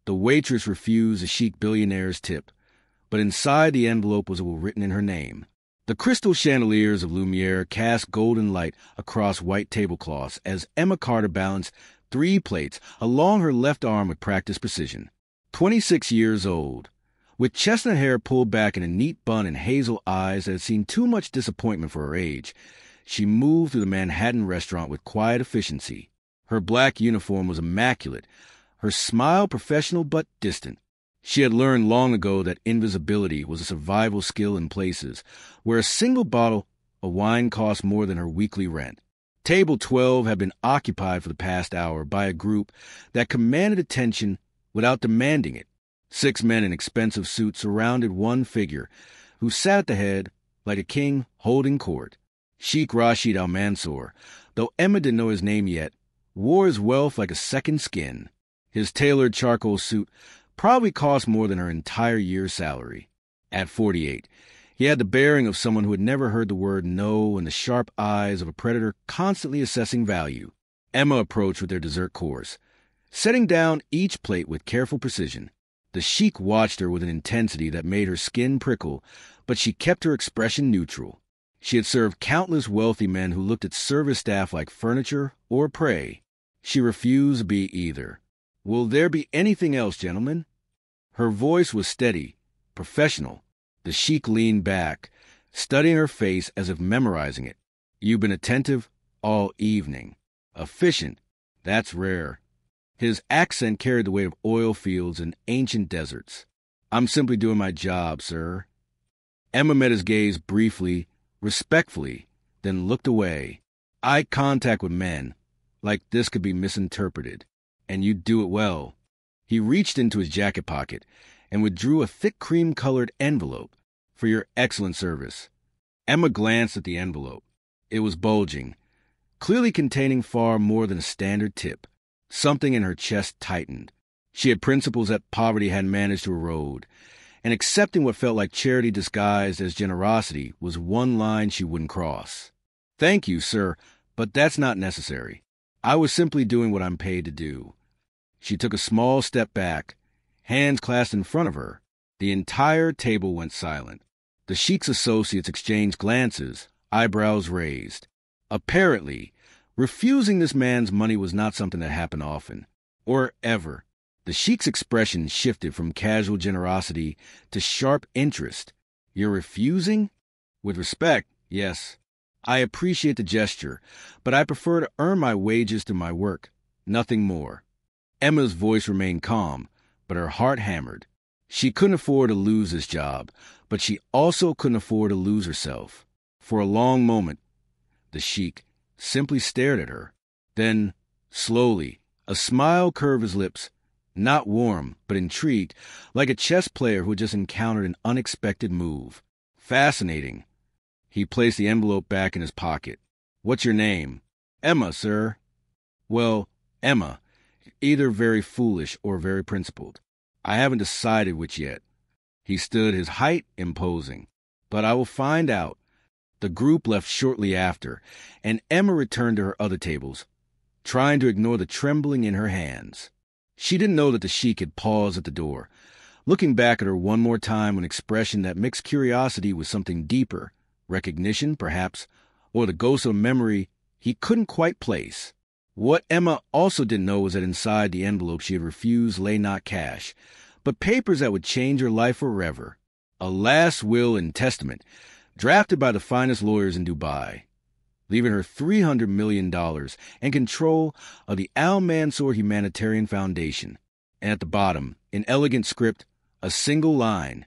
The waitress refused the Sheikh billionaire's tip, but inside the envelope was written in her name. The crystal chandeliers of Lumiere cast golden light across white tablecloths as Emma Carter balanced 3 plates along her left arm with practiced precision. 26 years old, with chestnut hair pulled back in a neat bun and hazel eyes that had seen too much disappointment for her age, she moved through the Manhattan restaurant with quiet efficiency. Her black uniform was immaculate, her smile professional but distant. She had learned long ago that invisibility was a survival skill in places where a single bottle of wine cost more than her weekly rent. Table 12 had been occupied for the past hour by a group that commanded attention without demanding it. 6 men in expensive suits surrounded one figure, who sat at the head like a king holding court. Sheikh Rashid Al-Mansour, though Emma didn't know his name yet, wore his wealth like a second skin. His tailored charcoal suit probably cost more than her entire year's salary. At 48, he had the bearing of someone who had never heard the word no and the sharp eyes of a predator constantly assessing value. Emma approached with their dessert course, setting down each plate with careful precision. The Sheikh watched her with an intensity that made her skin prickle, but she kept her expression neutral. She had served countless wealthy men who looked at service staff like furniture or prey. She refused to be either. "Will there be anything else, gentlemen?" Her voice was steady, professional. The Sheikh leaned back, studying her face as if memorizing it. "You've been attentive all evening. Efficient. That's rare." His accent carried the weight of oil fields and ancient deserts. "I'm simply doing my job, sir." Emma met his gaze briefly, respectfully, then looked away. Eye contact with men like this could be misinterpreted. "And you do it well." He reached into his jacket pocket and withdrew a thick cream-colored envelope. "For your excellent service." Emma glanced at the envelope. It was bulging, clearly containing far more than a standard tip. Something in her chest tightened. She had principles that poverty hadn't managed to erode, and accepting what felt like charity disguised as generosity was one line she wouldn't cross. "Thank you, sir, but that's not necessary. I was simply doing what I'm paid to do." She took a small step back, hands clasped in front of her. The entire table went silent. The Sheikh's associates exchanged glances, eyebrows raised. Apparently, refusing this man's money was not something that happened often, or ever. The Sheikh's expression shifted from casual generosity to sharp interest. "You're refusing?" "With respect, yes. I appreciate the gesture, but I prefer to earn my wages through my work, nothing more." Emma's voice remained calm, but her heart hammered. She couldn't afford to lose this job, but she also couldn't afford to lose herself. For a long moment, the Sheikh simply stared at her. Then, slowly, a smile curved his lips, not warm, but intrigued, like a chess player who had just encountered an unexpected move. "Fascinating." He placed the envelope back in his pocket. "What's your name?" "Emma, sir." "Well, Emma, either very foolish or very principled. I haven't decided which yet." He stood, his height imposing. "But I will find out." The group left shortly after, and Emma returned to her other tables, trying to ignore the trembling in her hands. She didn't know that the Sheikh had paused at the door, looking back at her one more time with an expression that mixed curiosity with something deeper, recognition, perhaps, or the ghost of a memory he couldn't quite place. What Emma also didn't know was that inside the envelope she had refused lay not cash, but papers that would change her life forever. A last will and testament, drafted by the finest lawyers in Dubai, leaving her $300 million and control of the Al-Mansour Humanitarian Foundation. And at the bottom, in elegant script, a single line: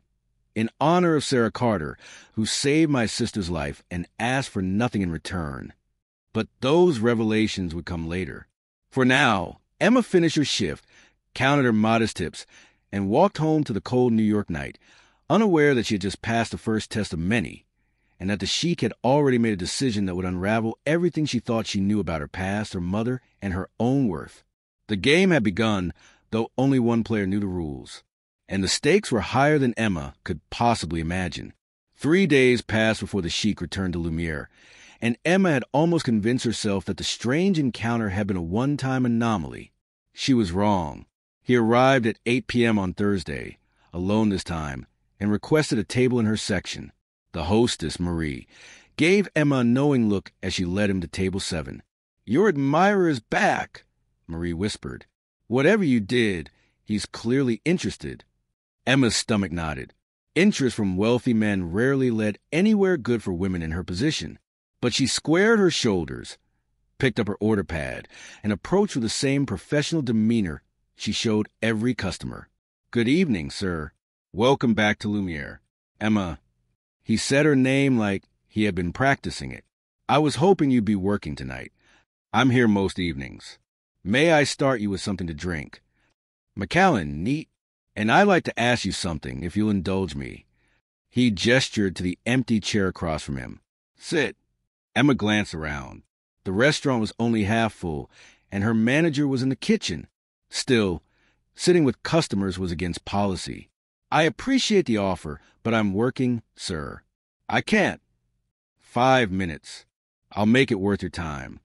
"In honor of Sarah Carter, who saved my sister's life and asked for nothing in return." But those revelations would come later. For now, Emma finished her shift, counted her modest tips, and walked home to the cold New York night, unaware that she had just passed the first test of many, and that the Sheikh had already made a decision that would unravel everything she thought she knew about her past, her mother, and her own worth. The game had begun, though only one player knew the rules, and the stakes were higher than Emma could possibly imagine. 3 days passed before the Sheikh returned to Lumiere, and Emma had almost convinced herself that the strange encounter had been a one-time anomaly. She was wrong. He arrived at 8 p.m. on Thursday, alone this time, and requested a table in her section. The hostess, Marie, gave Emma a knowing look as she led him to table 7. "Your admirer is back," Marie whispered. "Whatever you did, he's clearly interested." Emma's stomach knotted. Interest from wealthy men rarely led anywhere good for women in her position. But she squared her shoulders, picked up her order pad, and approached with the same professional demeanor she showed every customer. "Good evening, sir. Welcome back to Lumiere. Emma." He said her name like he had been practicing it. "I was hoping you'd be working tonight. I'm here most evenings. May I start you with something to drink? Macallan, neat. And I'd like to ask you something, if you'll indulge me." He gestured to the empty chair across from him. "Sit." Emma glanced around. The restaurant was only half full, and her manager was in the kitchen. Still, sitting with customers was against policy. "I appreciate the offer, but I'm working, sir. I can't." 5 minutes. I'll make it worth your time."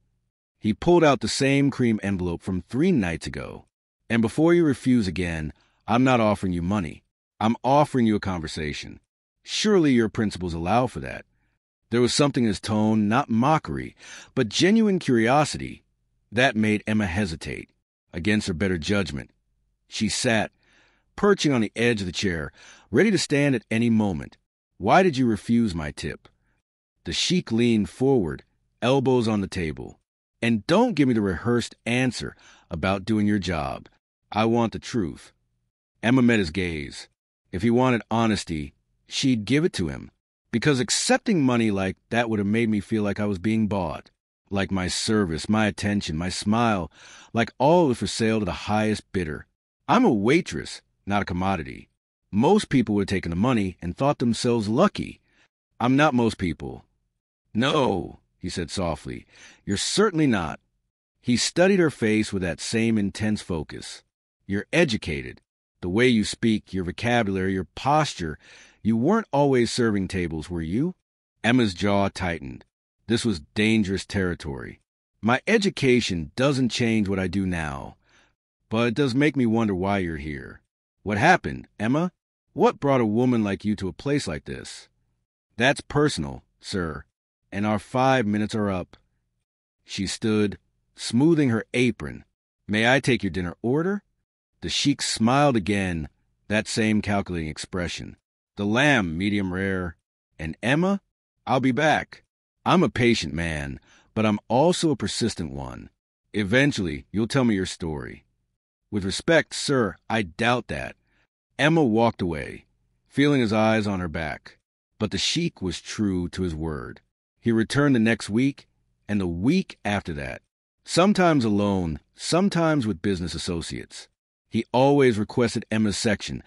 He pulled out the same cream envelope from 3 nights ago. "And before you refuse again, I'm not offering you money. I'm offering you a conversation. Surely your principles allow for that." There was something in his tone, not mockery, but genuine curiosity. That made Emma hesitate, against her better judgment. She sat, perching on the edge of the chair, ready to stand at any moment. "Why did you refuse my tip?" The Sheikh leaned forward, elbows on the table. "And don't give me the rehearsed answer about doing your job. I want the truth." Emma met his gaze. If he wanted honesty, she'd give it to him. Because accepting money like that would have made me feel like I was being bought. Like my service, my attention, my smile, like all was for sale to the highest bidder. I'm a waitress, not a commodity. Most people would have taken the money and thought themselves lucky. I'm not most people. "No," he said softly, "you're certainly not." He studied her face with that same intense focus. "You're educated. The way you speak, your vocabulary, your posture. You weren't always serving tables, were you?" Emma's jaw tightened. This was dangerous territory. "My education doesn't change what I do now, but it does make me wonder why you're here. What happened, Emma? What brought a woman like you to a place like this?" "That's personal, sir, and our 5 minutes are up." She stood, smoothing her apron. "May I take your dinner order?" The Sheikh smiled again, that same calculating expression. "The lamb, medium rare. And Emma, I'll be back. I'm a patient man, but I'm also a persistent one. Eventually, you'll tell me your story." "With respect, sir, I doubt that." Emma walked away, feeling his eyes on her back. But the Sheikh was true to his word. He returned the next week, and the week after that. Sometimes alone, sometimes with business associates. He always requested Emma's section,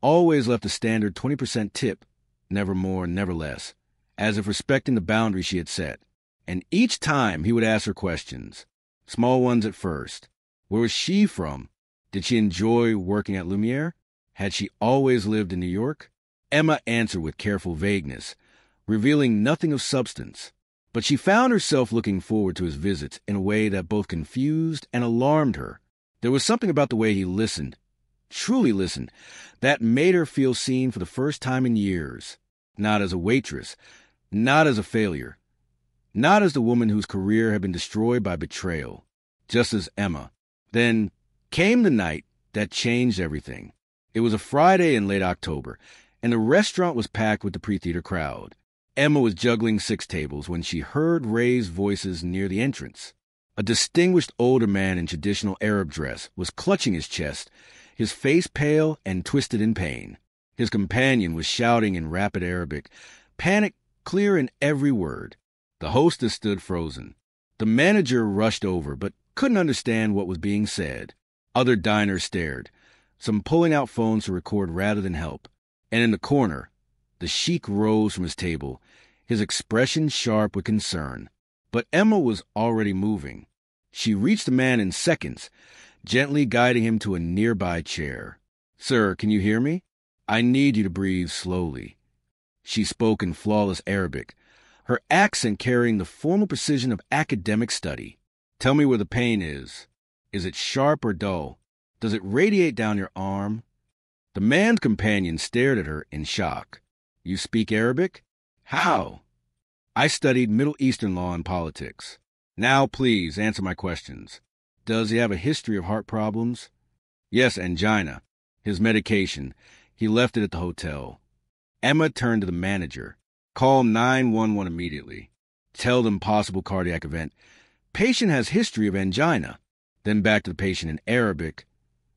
always left a standard 20% tip, never more, never less, as if respecting the boundary she had set. And each time he would ask her questions, small ones at first. Where was she from? Did she enjoy working at Lumiere? Had she always lived in New York? Emma answered with careful vagueness, revealing nothing of substance. But she found herself looking forward to his visits in a way that both confused and alarmed her. There was something about the way he listened, truly listened, that made her feel seen for the first time in years. Not as a waitress, not as a failure, not as the woman whose career had been destroyed by betrayal, just as Emma. Then came the night that changed everything. It was a Friday in late October, and the restaurant was packed with the pre-theater crowd. Emma was juggling 6 tables when she heard raised voices near the entrance. A distinguished older man in traditional Arab dress was clutching his chest, his face pale and twisted in pain. His companion was shouting in rapid Arabic, panic clear in every word. The hostess stood frozen. The manager rushed over, but couldn't understand what was being said. Other diners stared, some pulling out phones to record rather than help. And in the corner, the Sheikh rose from his table, his expression sharp with concern. But Emma was already moving. She reached the man in seconds, gently guiding him to a nearby chair. "Sir, can you hear me? I need you to breathe slowly." She spoke in flawless Arabic, her accent carrying the formal precision of academic study. "Tell me where the pain is. Is it sharp or dull? Does it radiate down your arm? The man's companion stared at her in shock. You speak Arabic? How? I studied Middle Eastern law and politics. Now, please, answer my questions. Does he have a history of heart problems? Yes, angina. His medication. He left it at the hotel. Emma turned to the manager. Call 911 immediately. Tell them possible cardiac event. Patient has history of angina. Then back to the patient in Arabic.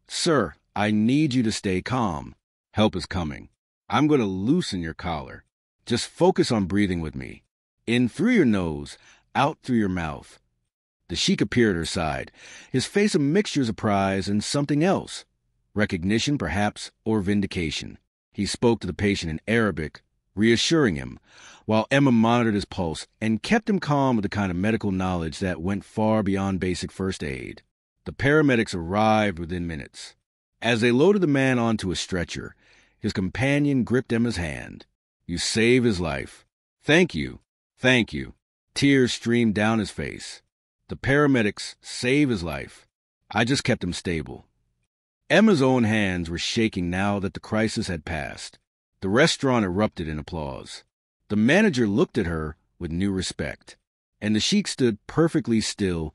Sir, I need you to stay calm. Help is coming. I'm going to loosen your collar. Just focus on breathing with me. In through your nose, out through your mouth. The Sheikh appeared at her side, his face a mixture of surprise and something else. Recognition, perhaps, or vindication. He spoke to the patient in Arabic, reassuring him, while Emma monitored his pulse and kept him calm with the kind of medical knowledge that went far beyond basic first aid. The paramedics arrived within minutes. As they loaded the man onto a stretcher, his companion gripped Emma's hand. You saved his life. Thank you. Thank you. Tears streamed down his face. The paramedics saved his life. I just kept him stable. Emma's own hands were shaking now that the crisis had passed. The restaurant erupted in applause. The manager looked at her with new respect, and the Sheikh stood perfectly still,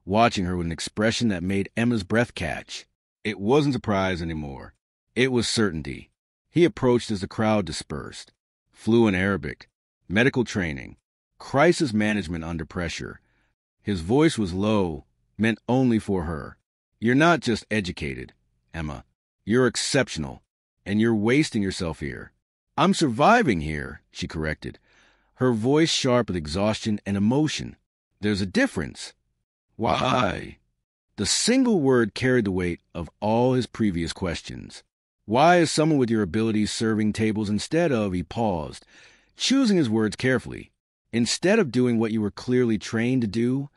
watching her with an expression that made Emma's breath catch. It wasn't surprise anymore. It was certainty. He approached as the crowd dispersed. Fluent Arabic, medical training, crisis management under pressure. His voice was low, meant only for her. You're not just educated, Emma. You're exceptional, and you're wasting yourself here. I'm surviving here, she corrected, her voice sharp with exhaustion and emotion. There's a difference. Why? The single word carried the weight of all his previous questions. Why is someone with your abilities serving tables instead of, he paused, choosing his words carefully, instead of doing what you were clearly trained to do?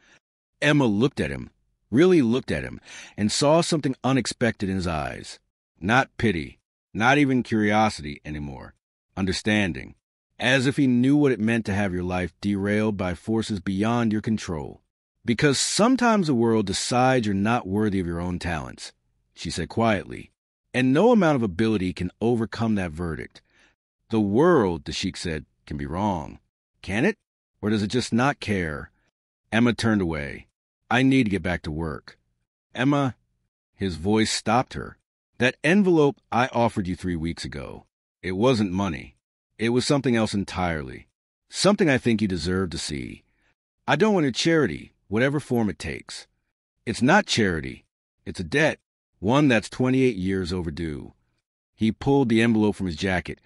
Emma looked at him, really looked at him, and saw something unexpected in his eyes. Not pity, not even curiosity anymore. Understanding, as if he knew what it meant to have your life derailed by forces beyond your control. Because sometimes the world decides you're not worthy of your own talents, she said quietly, and no amount of ability can overcome that verdict. The world, the Sheikh said, can be wrong. Can it? Or does it just not care? Emma turned away. I need to get back to work. Emma, his voice stopped her. That envelope I offered you 3 weeks ago, it wasn't money. It was something else entirely. Something I think you deserve to see. I don't want a charity, whatever form it takes. It's not charity. It's a debt, one that's 28 years overdue. He pulled the envelope from his jacket.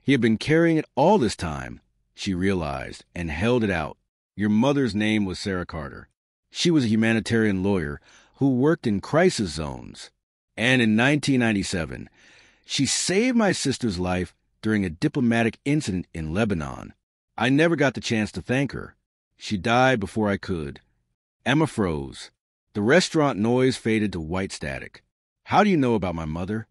He had been carrying it all this time, she realized, and held it out. Your mother's name was Sarah Carter. She was a humanitarian lawyer who worked in crisis zones. And in 1997, she saved my sister's life during a diplomatic incident in Lebanon. I never got the chance to thank her. She died before I could. Emma froze. The restaurant noise faded to white static. How do you know about my mother?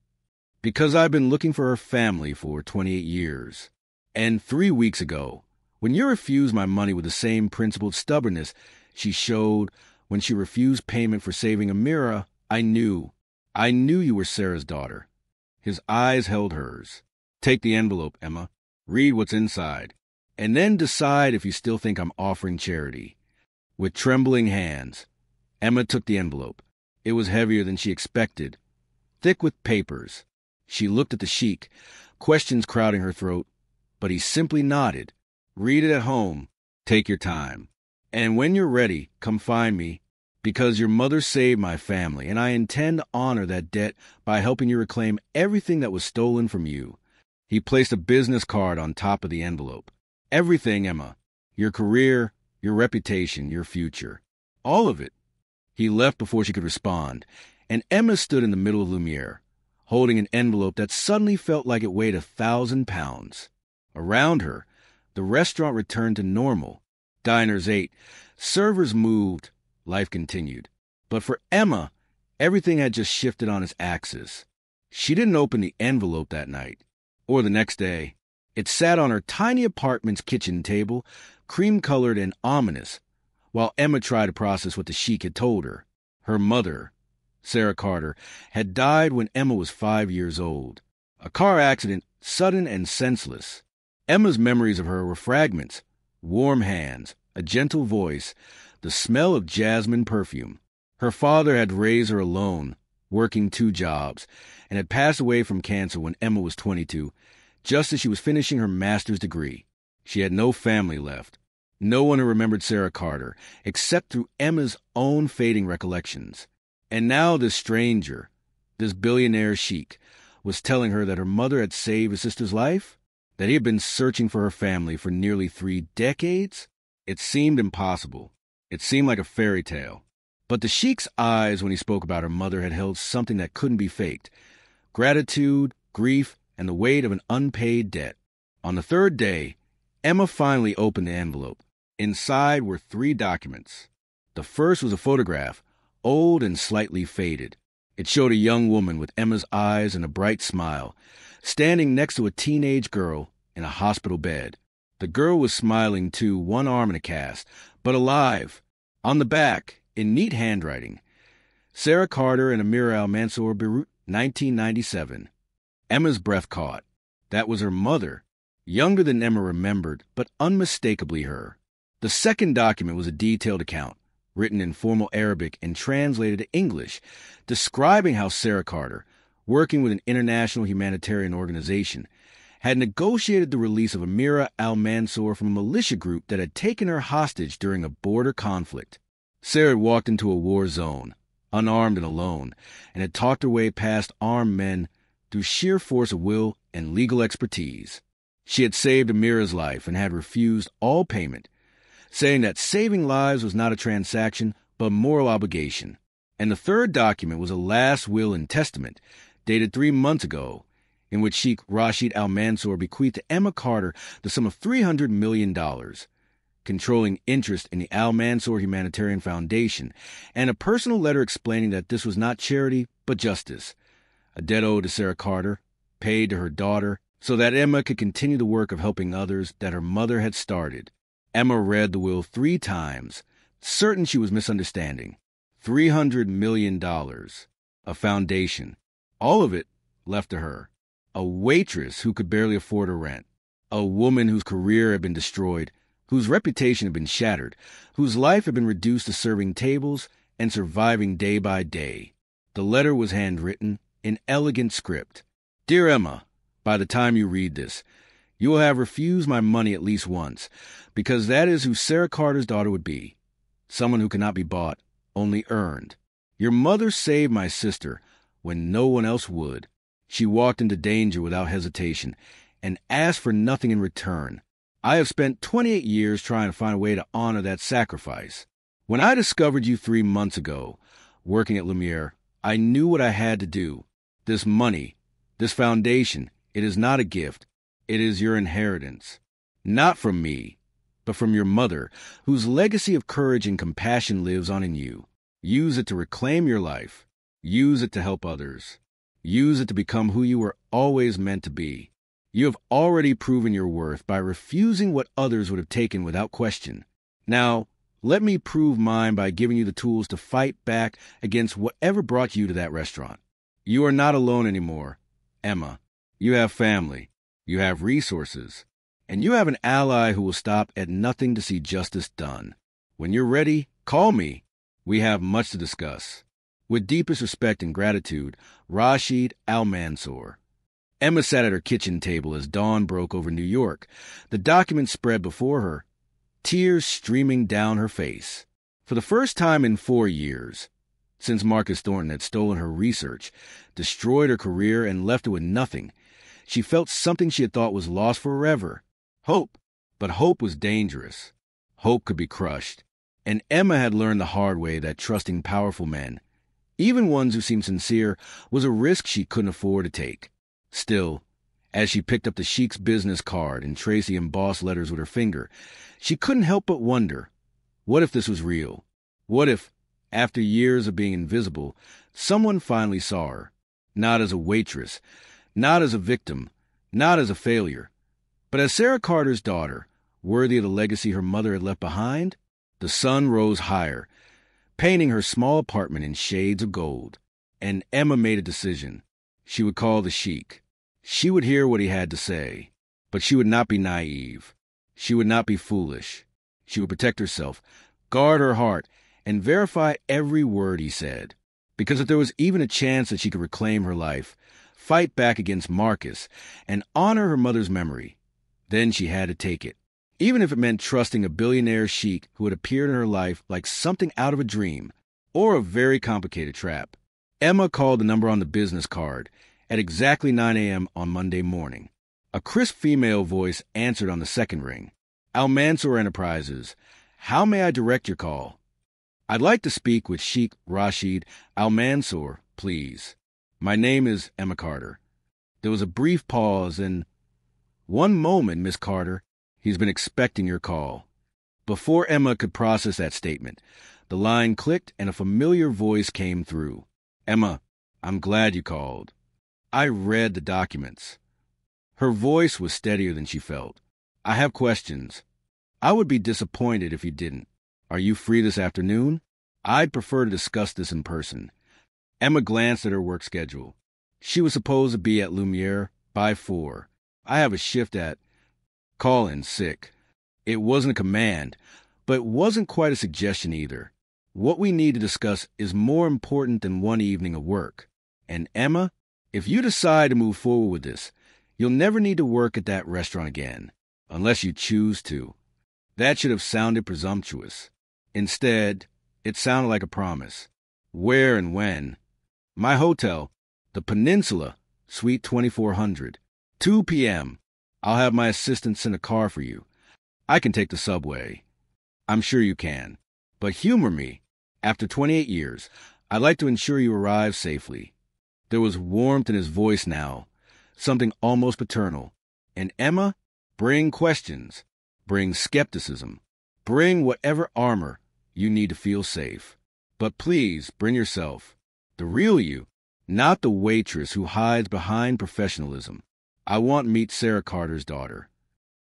Because I've been looking for her family for 28 years. And 3 weeks ago, when you refused my money with the same principled stubbornness she showed when she refused payment for saving Amira, I knew you were Sarah's daughter. His eyes held hers. Take the envelope, Emma. Read what's inside. And then decide if you still think I'm offering charity. With trembling hands, Emma took the envelope. It was heavier than she expected, thick with papers. She looked at the Sheikh, questions crowding her throat, but he simply nodded. Read it at home. Take your time. And when you're ready, come find me, because your mother saved my family, and I intend to honor that debt by helping you reclaim everything that was stolen from you. He placed a business card on top of the envelope. Everything, Emma. Your career, your reputation, your future. All of it. He left before she could respond, and Emma stood in the middle of Lumiere, holding an envelope that suddenly felt like it weighed 1,000 pounds. Around her, the restaurant returned to normal. Diners ate. Servers moved. Life continued. But for Emma, everything had just shifted on its axis. She didn't open the envelope that night, or the next day. It sat on her tiny apartment's kitchen table, cream-colored and ominous, while Emma tried to process what the Sheikh had told her. Her mother, Sarah Carter, had died when Emma was 5 years old. A car accident, sudden and senseless. Emma's memories of her were fragments: warm hands, a gentle voice, the smell of jasmine perfume. Her father had raised her alone, working 2 jobs, and had passed away from cancer when Emma was 22, just as she was finishing her master's degree. She had no family left. No one who remembered Sarah Carter, except through Emma's own fading recollections. And now this stranger, this billionaire Sheikh, was telling her that her mother had saved his sister's life, that he had been searching for her family for nearly 3 decades. It seemed impossible. It seemed like a fairy tale. But the Sheikh's eyes when he spoke about her mother had held something that couldn't be faked: gratitude, grief, and the weight of an unpaid debt. On the 3rd day, Emma finally opened the envelope. Inside were 3 documents. The first was a photograph, old and slightly faded. It showed a young woman with Emma's eyes and a bright smile, standing next to a teenage girl in a hospital bed. The girl was smiling too, one arm in a cast, but alive. On the back, in neat handwriting, Sarah Carter and Amira Al-Mansour, Beirut, 1997. Emma's breath caught. That was her mother, younger than Emma remembered, but unmistakably her. The second document was a detailed account, written in formal Arabic and translated to English, describing how Sarah Carter, working with an international humanitarian organization, had negotiated the release of Amira Al-Mansour from a militia group that had taken her hostage during a border conflict. Sarah had walked into a war zone, unarmed and alone, and had talked her way past armed men through sheer force of will and legal expertise. She had saved Amira's life and had refused all payment, saying that saving lives was not a transaction, but a moral obligation. And the third document was a last will and testament, dated 3 months ago, in which Sheikh Rashid Al-Mansour bequeathed to Emma Carter the sum of $300 million, controlling interest in the Al-Mansour Humanitarian Foundation, and a personal letter explaining that this was not charity, but justice, a debt owed to Sarah Carter, paid to her daughter, so that Emma could continue the work of helping others that her mother had started. Emma read the will 3 times, certain she was misunderstanding. $300 million. A foundation. All of it left to her. A waitress who could barely afford her rent. A woman whose career had been destroyed, whose reputation had been shattered, whose life had been reduced to serving tables and surviving day by day. The letter was handwritten in elegant script. Dear Emma, by the time you read this, you will have refused my money at least once, because that is who Sarah Carter's daughter would be. Someone who cannot be bought, only earned. Your mother saved my sister when no one else would. She walked into danger without hesitation and asked for nothing in return. I have spent 28 years trying to find a way to honor that sacrifice. When I discovered you 3 months ago, working at Lumiere, I knew what I had to do. This money, this foundation, it is not a gift. It is your inheritance. Not from me, but from your mother, whose legacy of courage and compassion lives on in you. Use it to reclaim your life. Use it to help others. Use it to become who you were always meant to be. You have already proven your worth by refusing what others would have taken without question. Now, let me prove mine by giving you the tools to fight back against whatever brought you to that restaurant. You are not alone anymore, Emma. You have family. You have resources. And you have an ally who will stop at nothing to see justice done. When you're ready, call me. We have much to discuss. With deepest respect and gratitude, Rashid Al-Mansour. Emma sat at her kitchen table as dawn broke over New York, the document spread before her, tears streaming down her face. For the first time in 4 years, since Marcus Thornton had stolen her research, destroyed her career, and left her with nothing, she felt something she had thought was lost forever. Hope. But hope was dangerous. Hope could be crushed. And Emma had learned the hard way that trusting powerful men, even ones who seemed sincere, was a risk she couldn't afford to take. Still, as she picked up the Sheikh's business card and traced the embossed letters with her finger, she couldn't help but wonder, what if this was real? What if, after years of being invisible, someone finally saw her, not as a waitress, not as a victim, not as a failure, but as Sarah Carter's daughter, worthy of the legacy her mother had left behind? The sun rose higher, painting her small apartment in shades of gold. And Emma made a decision. She would call the Sheikh. She would hear what he had to say. But she would not be naive. She would not be foolish. She would protect herself, guard her heart, and verify every word he said. Because if there was even a chance that she could reclaim her life, fight back against Marcus, and honor her mother's memory, then she had to take it. Even if it meant trusting a billionaire sheik who had appeared in her life like something out of a dream, or a very complicated trap. Emma called the number on the business card at exactly 9 a.m. on Monday morning. A crisp female voice answered on the second ring. Al-Mansour Enterprises. How may I direct your call? I'd like to speak with Sheikh Rashid Al-Mansour, please. My name is Emma Carter. There was a brief pause and, "One moment, Miss Carter. He's been expecting your call." Before Emma could process that statement, the line clicked and a familiar voice came through. "Emma, I'm glad you called. I read the documents." Her voice was steadier than she felt. "I have questions. I would be disappointed if you didn't. Are you free this afternoon? I'd prefer to discuss this in person." Emma glanced at her work schedule. She was supposed to be at Lumiere by 4. "I have a shift at call in sick." It wasn't a command, but it wasn't quite a suggestion either. What we need to discuss is more important than one evening of work. And Emma, if you decide to move forward with this, you'll never need to work at that restaurant again, unless you choose to. That should have sounded presumptuous. Instead, it sounded like a promise. Where and when? My hotel, the Peninsula, Suite 2400, 2 p.m. I'll have my assistant send a car for you. I can take the subway. I'm sure you can. But humor me. After 28 years, I'd like to ensure you arrive safely. There was warmth in his voice now, something almost paternal. And Emma, bring questions. Bring skepticism. Bring whatever armor you need to feel safe. But please bring yourself. The real you, not the waitress who hides behind professionalism. I want to meet Sarah Carter's daughter.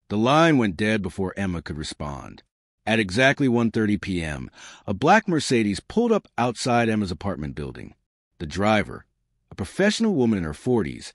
The line went dead before Emma could respond. At exactly 1:30 p.m., a black Mercedes pulled up outside Emma's apartment building. The driver, a professional woman in her 40s,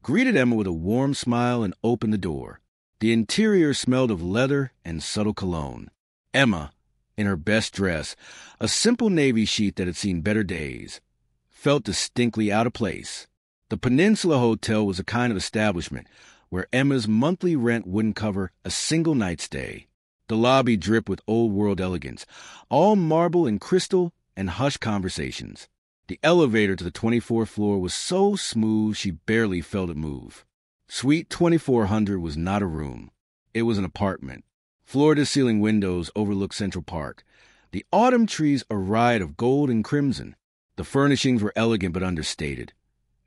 greeted Emma with a warm smile and opened the door. The interior smelled of leather and subtle cologne. Emma, in her best dress, a simple navy sheath that had seen better days, felt distinctly out of place. The Peninsula Hotel was a kind of establishment where Emma's monthly rent wouldn't cover a single night's stay. The lobby dripped with old-world elegance, all marble and crystal and hushed conversations. The elevator to the 24th floor was so smooth she barely felt it move. Suite 2400 was not a room. It was an apartment. Floor-to-ceiling windows overlooked Central Park. The autumn trees a riot of gold and crimson. The furnishings were elegant but understated.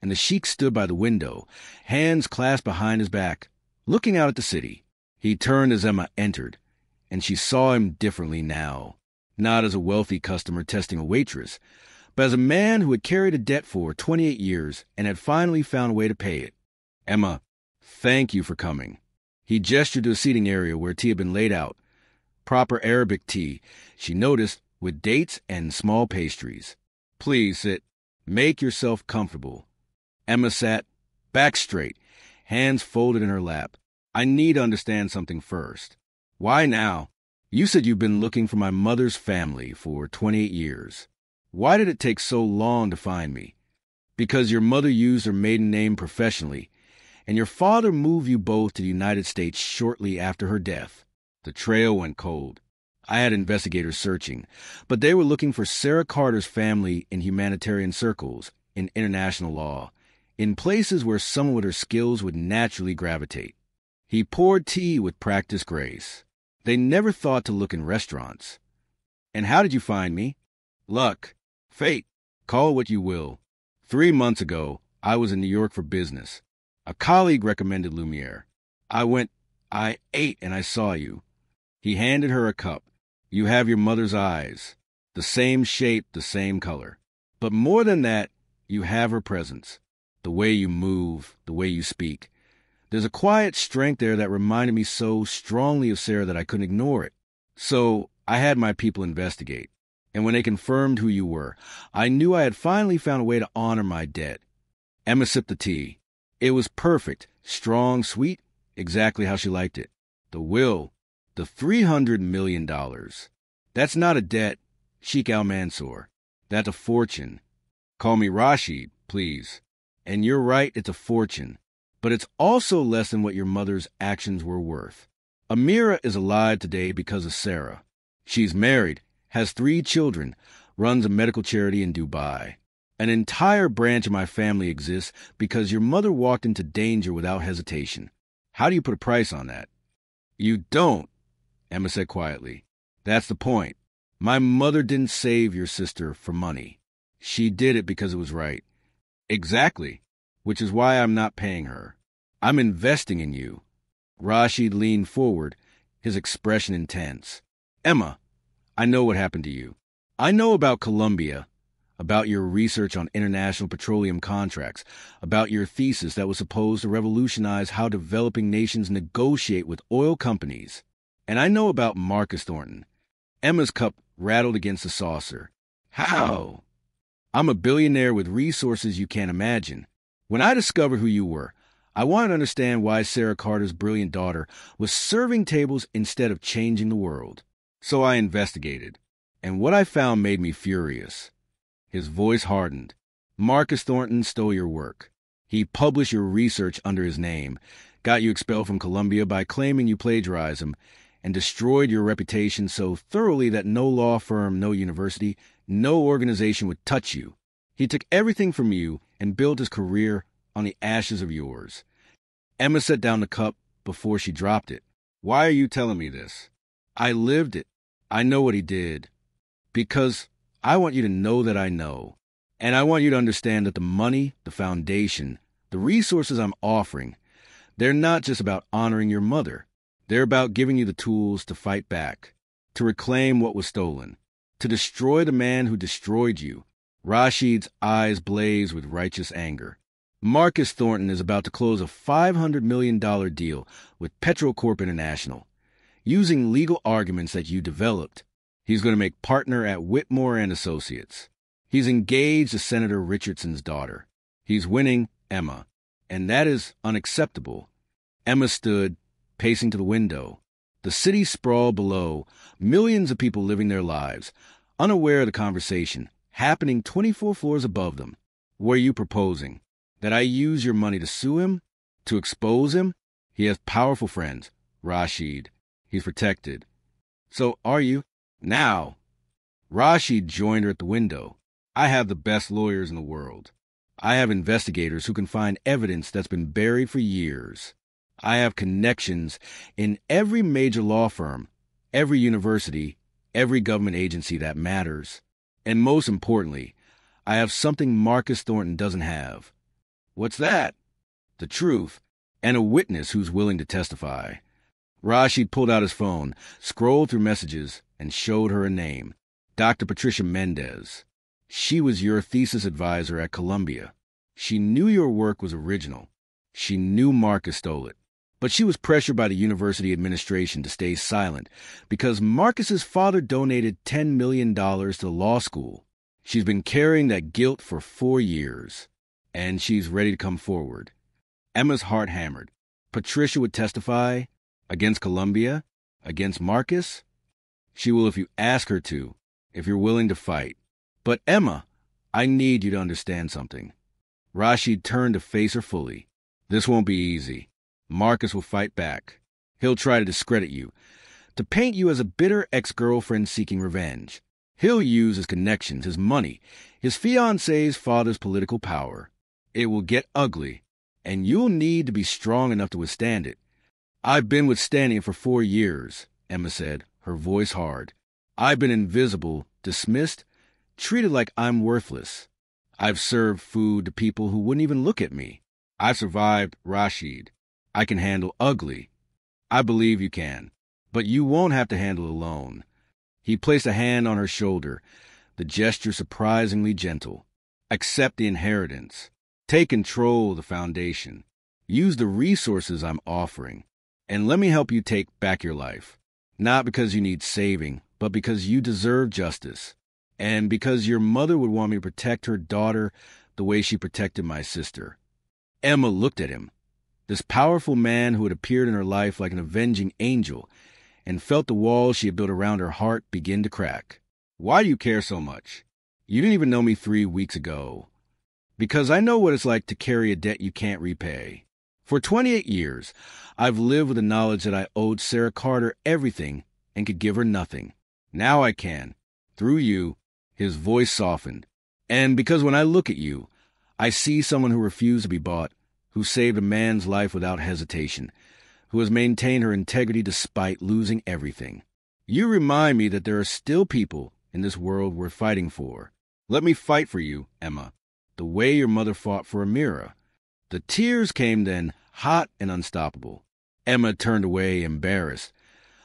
And the Sheikh stood by the window, hands clasped behind his back, looking out at the city. He turned as Emma entered, and she saw him differently now. Not as a wealthy customer testing a waitress, but as a man who had carried a debt for 28 years and had finally found a way to pay it. "Emma, thank you for coming." He gestured to a seating area where tea had been laid out. Proper Arabic tea, she noticed, with dates and small pastries. "Please sit. Make yourself comfortable." Emma sat, back straight, hands folded in her lap. "I need to understand something first. Why now? You said you've been looking for my mother's family for 28 years. Why did it take so long to find me? Because your mother used her maiden name professionally, and your father moved you both to the United States shortly after her death." The trail went cold. I had investigators searching, but they were looking for Sarah Carter's family in humanitarian circles, in international law, in places where someone with her skills would naturally gravitate. He poured tea with practiced grace. They never thought to look in restaurants. "And how did you find me?" "Luck. Fate. Call it what you will. 3 months ago, I was in New York for business. A colleague recommended Lumiere. I ate and I saw you." He handed her a cup. "You have your mother's eyes. The same shape, the same color. But more than that, you have her presence. The way you move, the way you speak. There's a quiet strength there that reminded me so strongly of Sarah that I couldn't ignore it. So I had my people investigate. And when they confirmed who you were, I knew I had finally found a way to honor my debt. Emma sipped the tea. It was perfect, strong, sweet, exactly how she liked it. The will, the $300 million. That's not a debt, Sheikh Al-Mansour. That's a fortune. Call me Rashid, please. And you're right, it's a fortune. But it's also less than what your mother's actions were worth. Amira is alive today because of Sarah. She's married, has 3 children, runs a medical charity in Dubai. An entire branch of my family exists because your mother walked into danger without hesitation. How do you put a price on that? You don't, Emma said quietly. That's the point. My mother didn't save your sister for money. She did it because it was right. Exactly, which is why I'm not paying her. I'm investing in you. Rashid leaned forward, his expression intense. Emma, I know what happened to you. I know about Colombia, about your research on international petroleum contracts, about your thesis that was supposed to revolutionize how developing nations negotiate with oil companies. And I know about Marcus Thornton. Emma's cup rattled against the saucer. How? I'm a billionaire with resources you can't imagine. When I discovered who you were, I wanted to understand why Sarah Carter's brilliant daughter was serving tables instead of changing the world. So I investigated, and what I found made me furious. His voice hardened. Marcus Thornton stole your work. He published your research under his name, got you expelled from Columbia by claiming you plagiarized him, and destroyed your reputation so thoroughly that no law firm, no university, no organization would touch you. He took everything from you and built his career on the ashes of yours. Emma set down the cup before she dropped it. Why are you telling me this? I lived it. I know what he did. Because I want you to know that I know. And I want you to understand that the money, the foundation, the resources I'm offering, they're not just about honoring your mother. They're about giving you the tools to fight back, to reclaim what was stolen, to destroy the man who destroyed you. Rashid's eyes blazed with righteous anger. Marcus Thornton is about to close a $500 million deal with Petrocorp International. Using legal arguments that you developed, he's going to make partner at Whitmore and Associates. He's engaged to Senator Richardson's daughter. He's winning Emma, and that is unacceptable. Emma stood, pacing to the window. The city sprawled below, millions of people living their lives, unaware of the conversation, happening 24 floors above them. What are you proposing? That I use your money to sue him? To expose him? He has powerful friends. Rashid. He's protected. So are you? Now. Rashid joined her at the window. I have the best lawyers in the world. I have investigators who can find evidence that's been buried for years. I have connections in every major law firm, every university, every government agency that matters. And most importantly, I have something Marcus Thornton doesn't have. What's that? The truth, and a witness who's willing to testify. Rashid pulled out his phone, scrolled through messages, and showed her a name. Dr. Patricia Mendez. She was your thesis advisor at Columbia. She knew your work was original. She knew Marcus stole it. But she was pressured by the university administration to stay silent because Marcus's father donated $10 million to the law school. She's been carrying that guilt for 4 years, and she's ready to come forward. Emma's heart hammered. Patricia would testify against Columbia, against Marcus. She will if you ask her to, if you're willing to fight. But Emma, I need you to understand something. Rashid turned to face her fully. This won't be easy. Marcus will fight back. He'll try to discredit you, to paint you as a bitter ex-girlfriend seeking revenge. He'll use his connections, his money, his fiancé's father's political power. It will get ugly, and you'll need to be strong enough to withstand it. I've been withstanding it for 4 years, Emma said, her voice hard. I've been invisible, dismissed, treated like I'm worthless. I've served food to people who wouldn't even look at me. I've survived Rashid. I can handle ugly. I believe you can. But you won't have to handle it alone. He placed a hand on her shoulder, the gesture surprisingly gentle. Accept the inheritance. Take control of the foundation. Use the resources I'm offering. And let me help you take back your life. Not because you need saving, but because you deserve justice. And because your mother would want me to protect her daughter the way she protected my sister. Emma looked at him, this powerful man who had appeared in her life like an avenging angel, and felt the walls she had built around her heart begin to crack. Why do you care so much? You didn't even know me 3 weeks ago. Because I know what it's like to carry a debt you can't repay. For 28 years, I've lived with the knowledge that I owed Sarah Carter everything and could give her nothing. Now I can. Through you. His voice softened. And because when I look at you, I see someone who refused to be bought, who saved a man's life without hesitation, who has maintained her integrity despite losing everything. You remind me that there are still people in this world worth fighting for. Let me fight for you, Emma, the way your mother fought for Amira. The tears came then, hot and unstoppable. Emma turned away, embarrassed.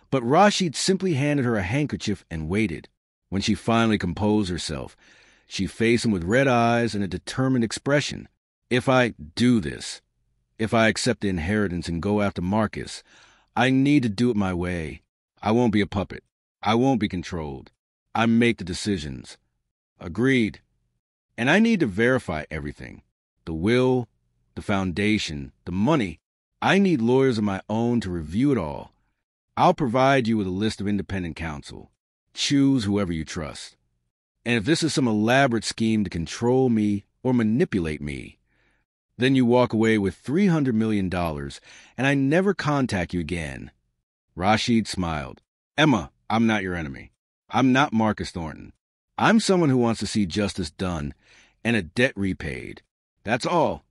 But Rashid simply handed her a handkerchief and waited. When she finally composed herself, she faced him with red eyes and a determined expression. If I do this, if I accept the inheritance and go after Marcus, I need to do it my way. I won't be a puppet. I won't be controlled. I make the decisions. Agreed. And I need to verify everything. The will, the foundation, the money. I need lawyers of my own to review it all. I'll provide you with a list of independent counsel. Choose whoever you trust. And if this is some elaborate scheme to control me or manipulate me, then you walk away with $300 million and I never contact you again. Rashid smiled. Emma, I'm not your enemy. I'm not Marcus Thornton. I'm someone who wants to see justice done and a debt repaid. That's all.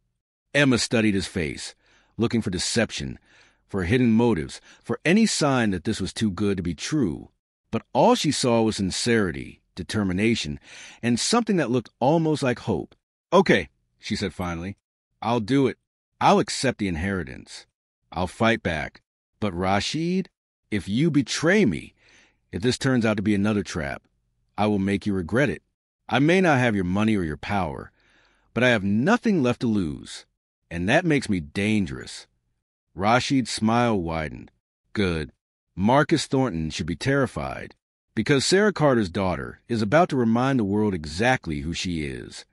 Emma studied his face, looking for deception, for hidden motives, for any sign that this was too good to be true. But all she saw was sincerity, determination, and something that looked almost like hope. Okay, she said finally. I'll do it. I'll accept the inheritance. I'll fight back. But Rashid, if you betray me, if this turns out to be another trap, I will make you regret it. I may not have your money or your power, but I have nothing left to lose, and that makes me dangerous. Rashid's smile widened. Good. Marcus Thornton should be terrified, because Sarah Carter's daughter is about to remind the world exactly who she is.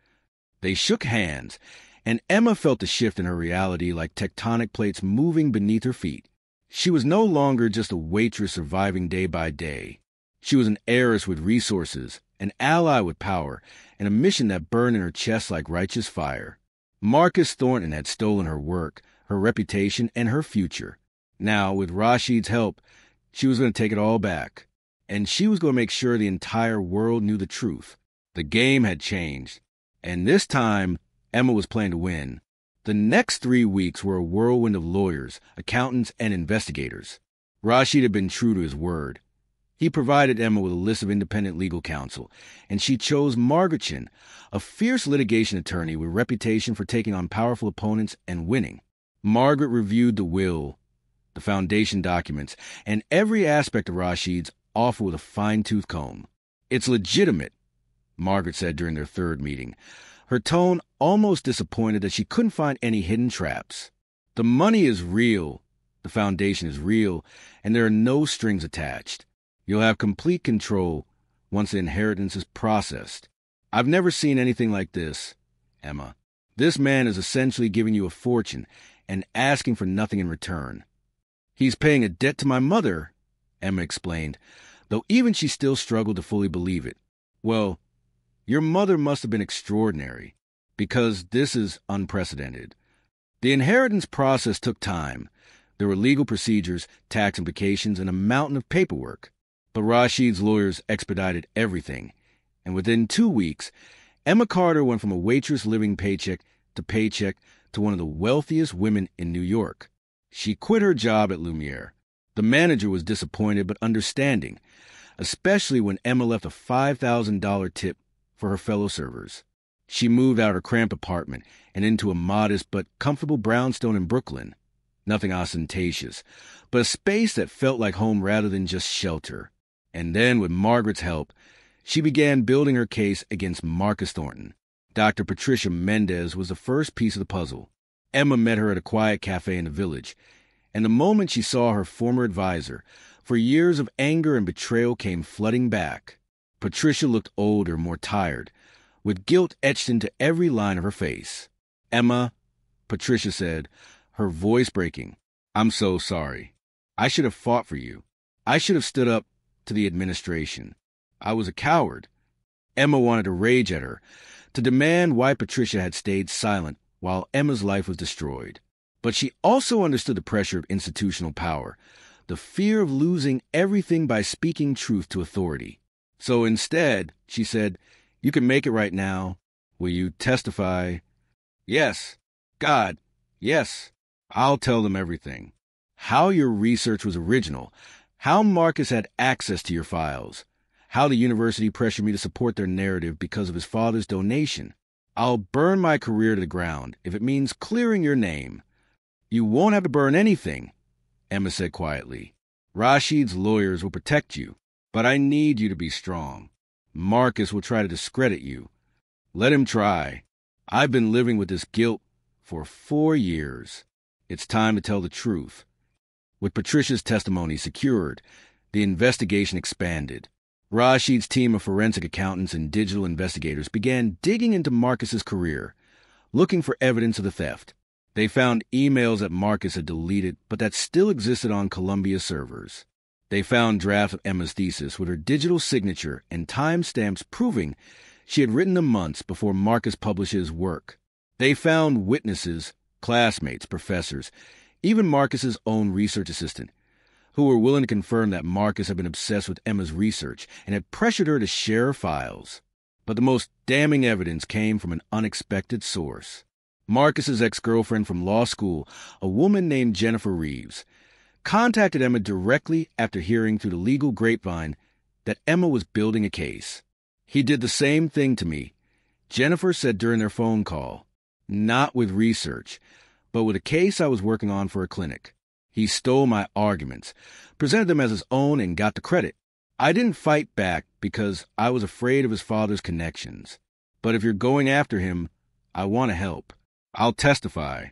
They shook hands, and Emma felt the shift in her reality like tectonic plates moving beneath her feet. She was no longer just a waitress surviving day by day. She was an heiress with resources, an ally with power, and a mission that burned in her chest like righteous fire. Marcus Thornton had stolen her work, her reputation, and her future. Now, with Rashid's help, she was going to take it all back. And she was going to make sure the entire world knew the truth. The game had changed. And this time, Emma was playing to win. The next 3 weeks were a whirlwind of lawyers, accountants, and investigators. Rashid had been true to his word. He provided Emma with a list of independent legal counsel, and she chose Margaretchen, a fierce litigation attorney with reputation for taking on powerful opponents and winning. Margaret reviewed the will, the foundation documents, and every aspect of Rashid's offer with a fine-tooth comb. It's legitimate, Margaret said during their third meeting, her tone almost disappointed that she couldn't find any hidden traps. The money is real, the foundation is real, and there are no strings attached. You'll have complete control once the inheritance is processed. I've never seen anything like this, Emma. This man is essentially giving you a fortune and asking for nothing in return. He's paying a debt to my mother, Emma explained, though even she still struggled to fully believe it. Well, your mother must have been extraordinary, because this is unprecedented. The inheritance process took time. There were legal procedures, tax implications, and a mountain of paperwork. But Rashid's lawyers expedited everything, and within 2 weeks, Emma Carter went from a waitress living paycheck to one of the wealthiest women in New York. She quit her job at Lumiere. The manager was disappointed but understanding, especially when Emma left a $5,000 tip for her fellow servers. She moved out of her cramped apartment and into a modest but comfortable brownstone in Brooklyn. Nothing ostentatious, but a space that felt like home rather than just shelter. And then, with Margaret's help, she began building her case against Marcus Thornton. Dr. Patricia Mendez was the first piece of the puzzle. Emma met her at a quiet cafe in the village, and the moment she saw her former advisor, for years of anger and betrayal came flooding back. Patricia looked older, more tired, with guilt etched into every line of her face. "Emma," Patricia said, her voice breaking, "I'm so sorry. I should have fought for you. I should have stood up to the administration. I was a coward." Emma wanted to rage at her, to demand why Patricia had stayed silent while Emma's life was destroyed. But she also understood the pressure of institutional power, the fear of losing everything by speaking truth to authority. So instead, she said, "You can make it right now. Will you testify?" "Yes. God, yes. I'll tell them everything. How your research was original, how Marcus had access to your files, how the university pressured me to support their narrative because of his father's donation. I'll burn my career to the ground if it means clearing your name." "You won't have to burn anything," Emma said quietly. "Rashid's lawyers will protect you, but I need you to be strong. Marcus will try to discredit you. Let him try. I've been living with this guilt for 4 years. It's time to tell the truth." With Patricia's testimony secured, the investigation expanded. Rashid's team of forensic accountants and digital investigators began digging into Marcus's career, looking for evidence of the theft. They found emails that Marcus had deleted but that still existed on Columbia's servers. They found drafts of Emma's thesis with her digital signature and timestamps proving she had written them months before Marcus published his work. They found witnesses, classmates, professors, even Marcus's own research assistant, who were willing to confirm that Marcus had been obsessed with Emma's research and had pressured her to share her files. But the most damning evidence came from an unexpected source. Marcus's ex-girlfriend from law school, a woman named Jennifer Reeves, contacted Emma directly after hearing through the legal grapevine that Emma was building a case. "He did the same thing to me," Jennifer said during their phone call. "Not with research, but with a case I was working on for a clinic. He stole my arguments, presented them as his own, and got the credit. I didn't fight back because I was afraid of his father's connections. But if you're going after him, I want to help. I'll testify.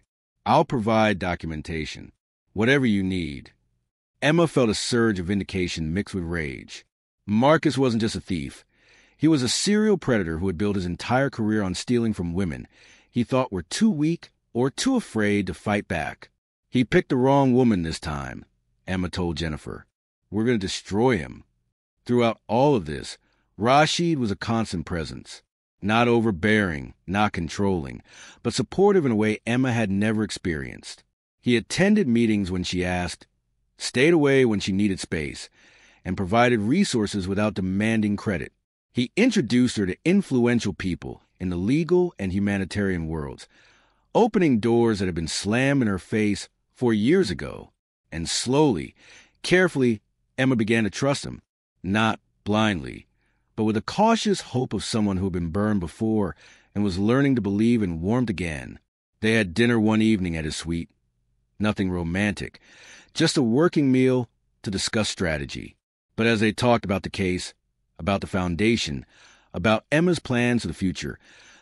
I'll provide documentation. Whatever you need." Emma felt a surge of vindication mixed with rage. Marcus wasn't just a thief. He was a serial predator who had built his entire career on stealing from women he thought were too weak or too afraid to fight back. "He picked the wrong woman this time," Emma told Jennifer. "We're going to destroy him." Throughout all of this, Rashid was a constant presence. Not overbearing, not controlling, but supportive in a way Emma had never experienced. He attended meetings when she asked, stayed away when she needed space, and provided resources without demanding credit. He introduced her to influential people in the legal and humanitarian worlds, opening doors that had been slammed in her face 4 years ago. And slowly, carefully, Emma began to trust him, not blindly, but with a cautious hope of someone who had been burned before and was learning to believe in warmth again. They had dinner one evening at his suite. Nothing romantic, just a working meal to discuss strategy. But as they talked about the case, about the foundation, about Emma's plans for the future,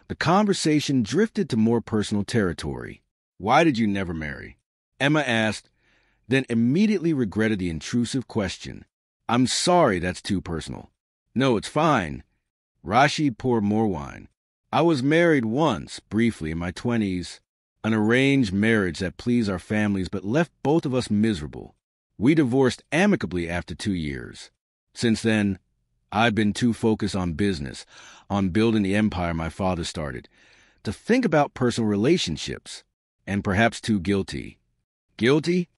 the conversation drifted to more personal territory. "Why did you never marry?" Emma asked, then immediately regretted the intrusive question. "I'm sorry that's too personal." "No, it's fine." Rashid poured more wine. "I was married once, briefly, in my 20s. An arranged marriage that pleased our families but left both of us miserable. We divorced amicably after 2 years. Since then, I've been too focused on business, on building the empire my father started, to think about personal relationships, and perhaps too guilty." "Guilty?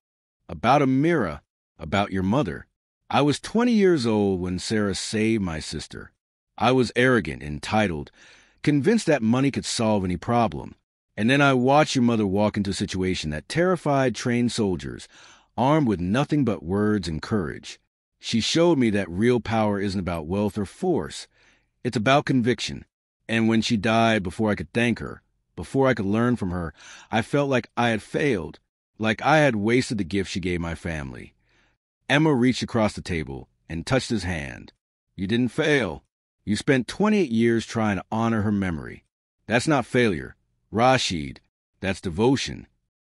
About Amira, about your mother. I was 20 years old when Sarah saved my sister. I was arrogant, entitled, convinced that money could solve any problem. And then I watched your mother walk into a situation that terrified trained soldiers, armed with nothing but words and courage. She showed me that real power isn't about wealth or force. It's about conviction. And when she died, before I could thank her, before I could learn from her, I felt like I had failed, like I had wasted the gift she gave my family." Emma reached across the table and touched his hand. "You didn't fail. You spent 28 years trying to honor her memory. That's not failure, Rashid. That's devotion."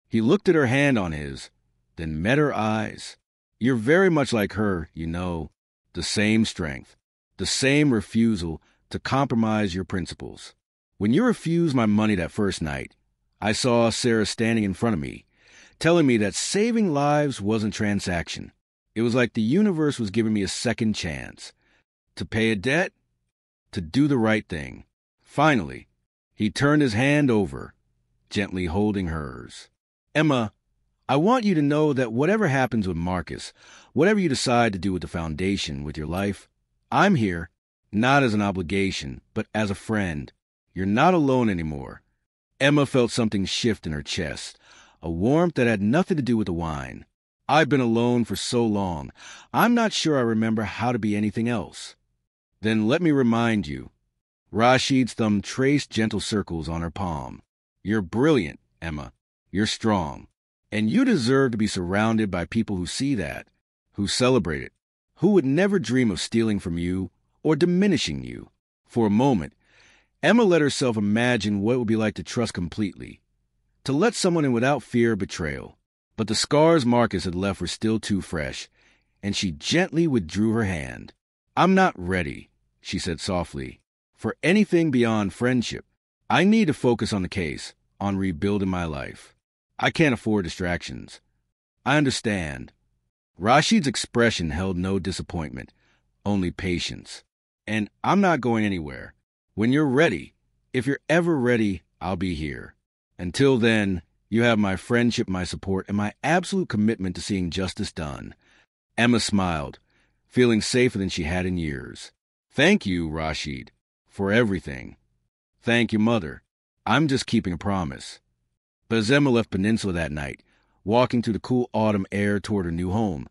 He looked at her hand on his, then met her eyes. "You're very much like her, you know. The same strength, the same refusal to compromise your principles. When you refused my money that first night, I saw Sarah standing in front of me, telling me that saving lives wasn't transaction. It was like the universe was giving me a second chance. To pay a debt, to do the right thing. Finally, he turned his hand over, gently holding hers. Emma, I want you to know that whatever happens with Marcus, whatever you decide to do with the foundation, with your life, I'm here, not as an obligation, but as a friend. You're not alone anymore. Emma felt something shift in her chest, a warmth that had nothing to do with the wine. I've been alone for so long, I'm not sure I remember how to be anything else. Then let me remind you. Rashid's thumb traced gentle circles on her palm. You're brilliant, Emma. You're strong. And you deserve to be surrounded by people who see that, who celebrate it, who would never dream of stealing from you or diminishing you. For a moment, Emma let herself imagine what it would be like to trust completely, to let someone in without fear of betrayal. But the scars Marcus had left were still too fresh, and she gently withdrew her hand. I'm not ready, she said softly, for anything beyond friendship. I need to focus on the case, on rebuilding my life. I can't afford distractions. I understand. Rashid's expression held no disappointment, only patience. And I'm not going anywhere. When you're ready, if you're ever ready, I'll be here. Until then, you have my friendship, my support, and my absolute commitment to seeing justice done. Emma smiled, feeling safer than she had in years. Thank you, Rashid, for everything. Thank you, Mother. I'm just keeping a promise. But as Emma left Peninsula that night, walking through the cool autumn air toward her new home,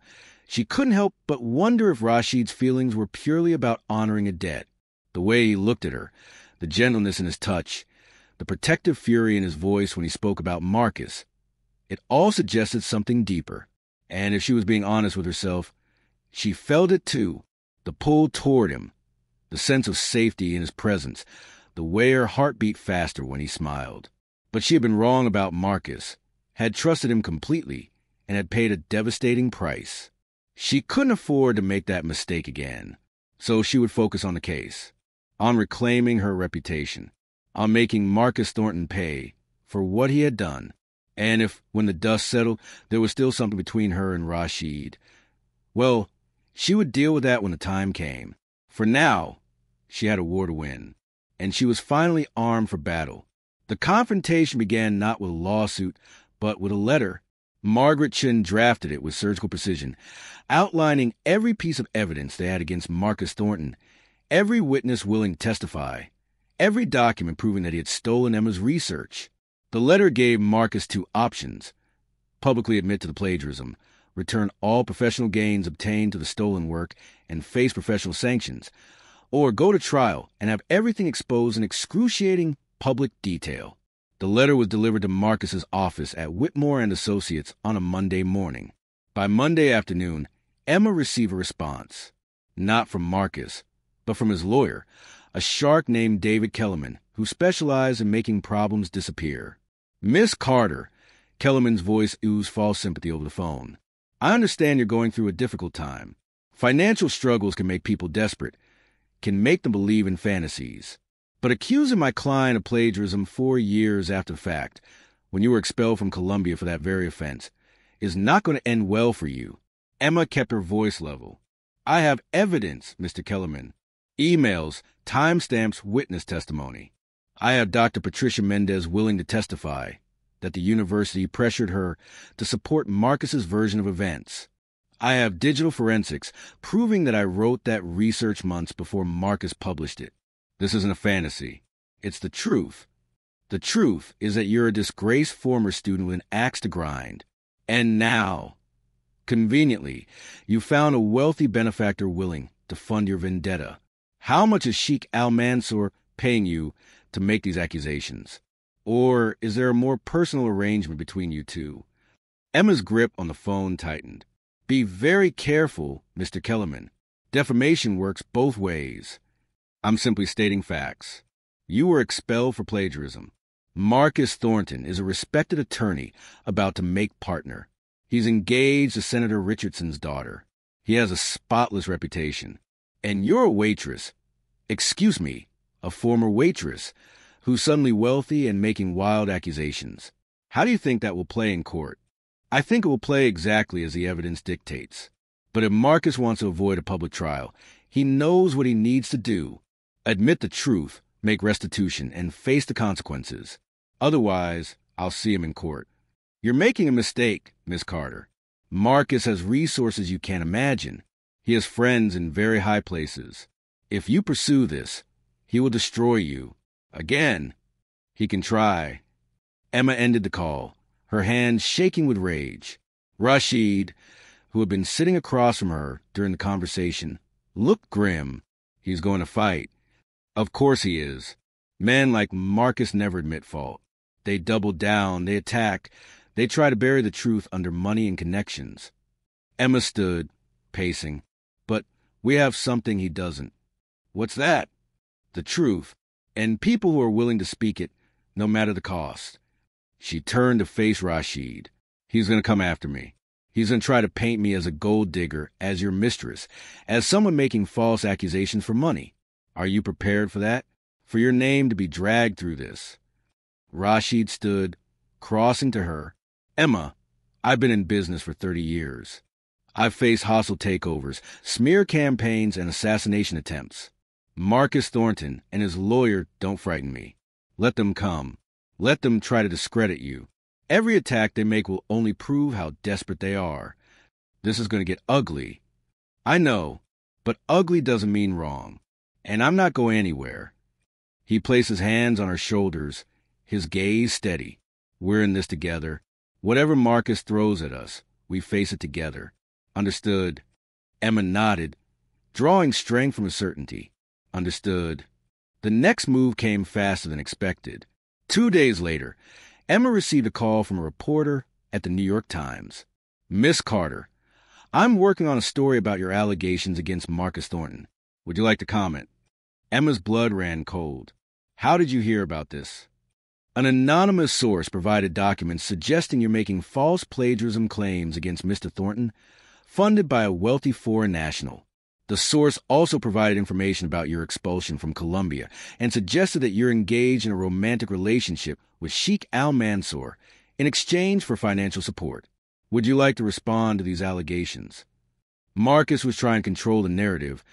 she couldn't help but wonder if Rashid's feelings were purely about honoring a debt. The way he looked at her, the gentleness in his touch, the protective fury in his voice when he spoke about Marcus, it all suggested something deeper. And if she was being honest with herself, she felt it too, the pull toward him, the sense of safety in his presence, the way her heart beat faster when he smiled. But she had been wrong about Marcus, had trusted him completely, and had paid a devastating price. She couldn't afford to make that mistake again, so she would focus on the case, on reclaiming her reputation, on making Marcus Thornton pay for what he had done. And if, when the dust settled, there was still something between her and Rashid, well, she would deal with that when the time came. For now, she had a war to win, and she was finally armed for battle. The confrontation began not with a lawsuit, but with a letter. Margaret Chin drafted it with surgical precision, outlining every piece of evidence they had against Marcus Thornton, every witness willing to testify, every document proving that he had stolen Emma's research. The letter gave Marcus two options: publicly admit to the plagiarism, return all professional gains obtained to the stolen work, and face professional sanctions, or go to trial and have everything exposed in excruciating public detail. The letter was delivered to Marcus's office at Whitmore and Associates on a Monday morning. By Monday afternoon, Emma received a response, not from Marcus, but from his lawyer, a shark named David Kellerman, who specialized in making problems disappear. Miss Carter, Kellerman's voice oozed false sympathy over the phone. I understand you're going through a difficult time. Financial struggles can make people desperate, can make them believe in fantasies. But accusing my client of plagiarism 4 years after the fact, when you were expelled from Columbia for that very offense, is not going to end well for you. Emma kept her voice level. I have evidence, Mr. Kellerman. Emails, timestamps, witness testimony. I have Dr. Patricia Mendez willing to testify that the university pressured her to support Marcus's version of events. I have digital forensics proving that I wrote that research months before Marcus published it. This isn't a fantasy. It's the truth. The truth is that you're a disgraced former student with an axe to grind. And now, conveniently, you found a wealthy benefactor willing to fund your vendetta. How much is Sheikh Al-Mansour paying you to make these accusations? Or is there a more personal arrangement between you two? Emma's grip on the phone tightened. Be very careful, Mr. Kellerman. Defamation works both ways. I'm simply stating facts. You were expelled for plagiarism. Marcus Thornton is a respected attorney about to make partner. He's engaged to Senator Richardson's daughter. He has a spotless reputation. And you're a waitress. Excuse me, a former waitress who's suddenly wealthy and making wild accusations. How do you think that will play in court? I think it will play exactly as the evidence dictates. But if Marcus wants to avoid a public trial, he knows what he needs to do. Admit the truth, make restitution, and face the consequences. Otherwise, I'll see him in court. You're making a mistake, Miss Carter. Marcus has resources you can't imagine. He has friends in very high places. If you pursue this, he will destroy you. Again. He can try. Emma ended the call, her hands shaking with rage. Rashid, who had been sitting across from her during the conversation, looked grim. He's going to fight. Of course he is. Men like Marcus never admit fault. They double down, they attack, they try to bury the truth under money and connections. Emma stood, pacing. But we have something he doesn't. What's that? The truth, and people who are willing to speak it, no matter the cost. She turned to face Rashid. He's going to come after me. He's going to try to paint me as a gold digger, as your mistress, as someone making false accusations for money. Are you prepared for that? For your name to be dragged through this? Rashid stood, crossing to her. Emma, I've been in business for 30 years. I've faced hostile takeovers, smear campaigns, and assassination attempts. Marcus Thornton and his lawyer don't frighten me. Let them come. Let them try to discredit you. Every attack they make will only prove how desperate they are. This is going to get ugly. I know, but ugly doesn't mean wrong. And I'm not going anywhere. He placed his hands on her shoulders, his gaze steady. We're in this together. Whatever Marcus throws at us, we face it together. Understood. Emma nodded, drawing strength from his certainty. Understood. The next move came faster than expected. 2 days later, Emma received a call from a reporter at the New York Times. Miss Carter, I'm working on a story about your allegations against Marcus Thornton. Would you like to comment? Emma's blood ran cold. How did you hear about this? An anonymous source provided documents suggesting you're making false plagiarism claims against Mr. Thornton, funded by a wealthy foreign national. The source also provided information about your expulsion from Columbia and suggested that you're engaged in a romantic relationship with Sheikh Al-Mansour in exchange for financial support. Would you like to respond to these allegations? Marcus was trying to control the narrative,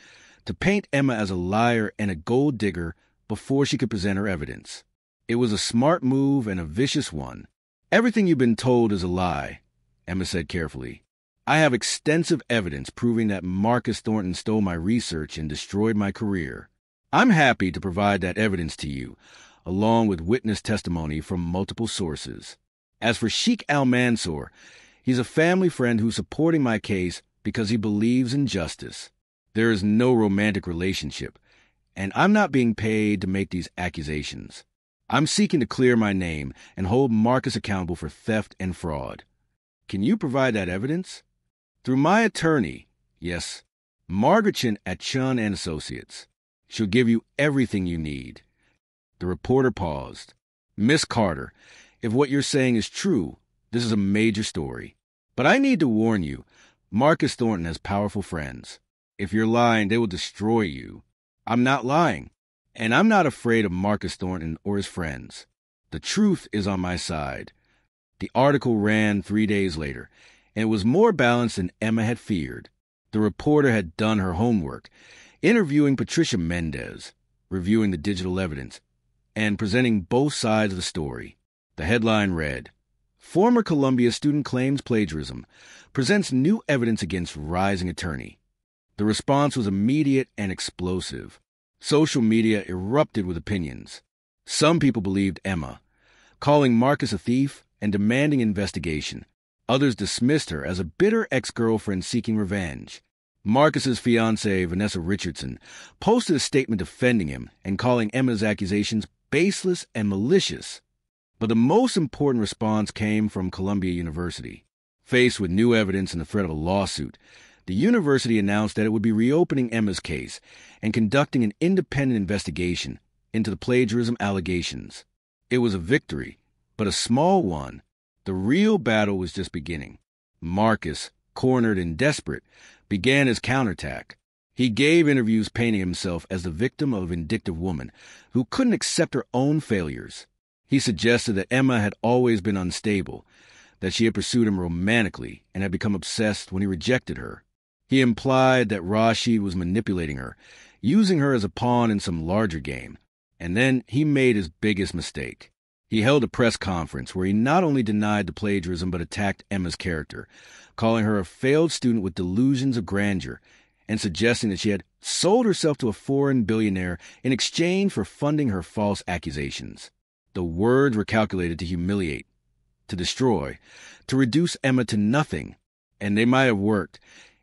to paint Emma as a liar and a gold digger before she could present her evidence. It was a smart move and a vicious one. Everything you've been told is a lie, Emma said carefully. I have extensive evidence proving that Marcus Thornton stole my research and destroyed my career. I'm happy to provide that evidence to you, along with witness testimony from multiple sources. As for Sheikh Al-Mansour, he's a family friend who's supporting my case because he believes in justice. There is no romantic relationship, and I'm not being paid to make these accusations. I'm seeking to clear my name and hold Marcus accountable for theft and fraud. Can you provide that evidence? Through my attorney, yes, Margaretchen at Chun and Associates. She'll give you everything you need. The reporter paused. Miss Carter, if what you're saying is true, this is a major story. But I need to warn you, Marcus Thornton has powerful friends. If you're lying, they will destroy you. I'm not lying, and I'm not afraid of Marcus Thornton or his friends. The truth is on my side. The article ran 3 days later, and it was more balanced than Emma had feared. The reporter had done her homework, interviewing Patricia Mendez, reviewing the digital evidence, and presenting both sides of the story. The headline read, Former Columbia student claims plagiarism, presents new evidence against rising attorney. The response was immediate and explosive. Social media erupted with opinions. Some people believed Emma, calling Marcus a thief and demanding investigation. Others dismissed her as a bitter ex-girlfriend seeking revenge. Marcus's fiancée, Vanessa Richardson, posted a statement defending him and calling Emma's accusations baseless and malicious. But the most important response came from Columbia University. Faced with new evidence and the threat of a lawsuit, the university announced that it would be reopening Emma's case and conducting an independent investigation into the plagiarism allegations. It was a victory, but a small one. The real battle was just beginning. Marcus, cornered and desperate, began his counterattack. He gave interviews painting himself as the victim of a vindictive woman who couldn't accept her own failures. He suggested that Emma had always been unstable, that she had pursued him romantically and had become obsessed when he rejected her. He implied that Rashid was manipulating her, using her as a pawn in some larger game. And then he made his biggest mistake. He held a press conference where he not only denied the plagiarism but attacked Emma's character, calling her a failed student with delusions of grandeur and suggesting that she had sold herself to a foreign billionaire in exchange for funding her false accusations. The words were calculated to humiliate, to destroy, to reduce Emma to nothing, and they might have worked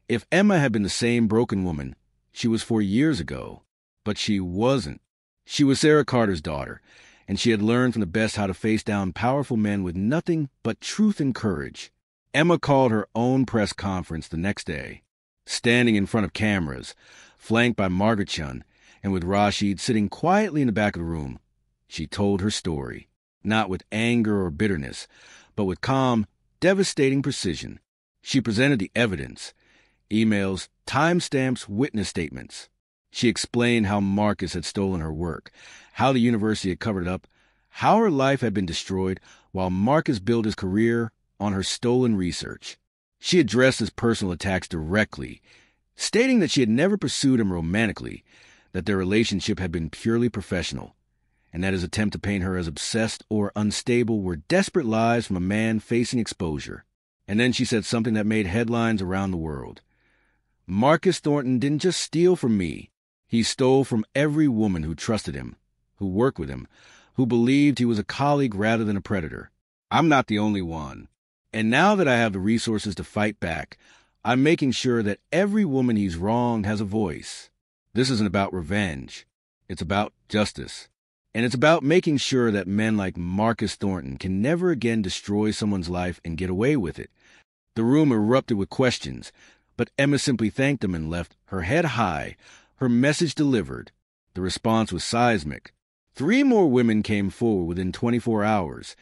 if Emma had been the same broken woman she was 4 years ago. But she wasn't. She was Sarah Carter's daughter, and she had learned from the best how to face down powerful men with nothing but truth and courage. Emma called her own press conference the next day, standing in front of cameras, flanked by Margaret Chun, and with Rashid sitting quietly in the back of the room. She told her story, not with anger or bitterness, but with calm, devastating precision. She presented the evidence, emails, timestamps, witness statements. She explained how Marcus had stolen her work, how the university had covered it up, how her life had been destroyed while Marcus built his career on her stolen research. She addressed his personal attacks directly, stating that she had never pursued him romantically, that their relationship had been purely professional, and that his attempt to paint her as obsessed or unstable were desperate lies from a man facing exposure. And then she said something that made headlines around the world. Marcus Thornton didn't just steal from me. He stole from every woman who trusted him, who worked with him, who believed he was a colleague rather than a predator. I'm not the only one. And now that I have the resources to fight back, I'm making sure that every woman he's wronged has a voice. This isn't about revenge. It's about justice. And it's about making sure that men like Marcus Thornton can never again destroy someone's life and get away with it. The room erupted with questions, but Emma simply thanked them and left, her head high, her message delivered. The response was seismic. 3 more women came forward within 24 hours,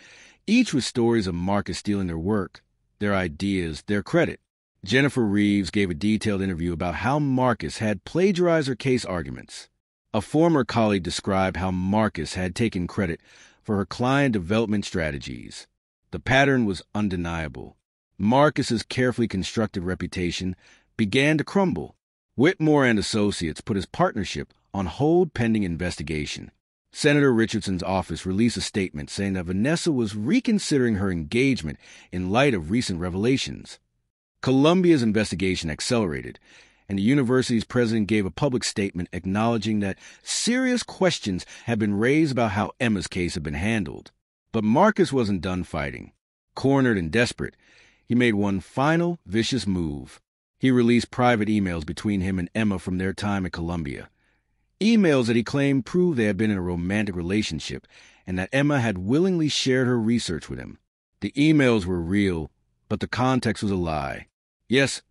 each with stories of Marcus stealing their work, their ideas, their credit. Jennifer Reeves gave a detailed interview about how Marcus had plagiarized her case arguments. A former colleague described how Marcus had taken credit for her client development strategies. The pattern was undeniable. Marcus's carefully constructed reputation began to crumble. Whitmore and Associates put his partnership on hold pending investigation. Senator Richardson's office released a statement saying that Vanessa was reconsidering her engagement in light of recent revelations. Columbia's investigation accelerated, and the university's president gave a public statement acknowledging that serious questions had been raised about how Emma's case had been handled. But Marcus wasn't done fighting. Cornered and desperate, he made one final, vicious move. He released private emails between him and Emma from their time at Columbia. Emails that he claimed proved they had been in a romantic relationship and that Emma had willingly shared her research with him. The emails were real, but the context was a lie. Yes,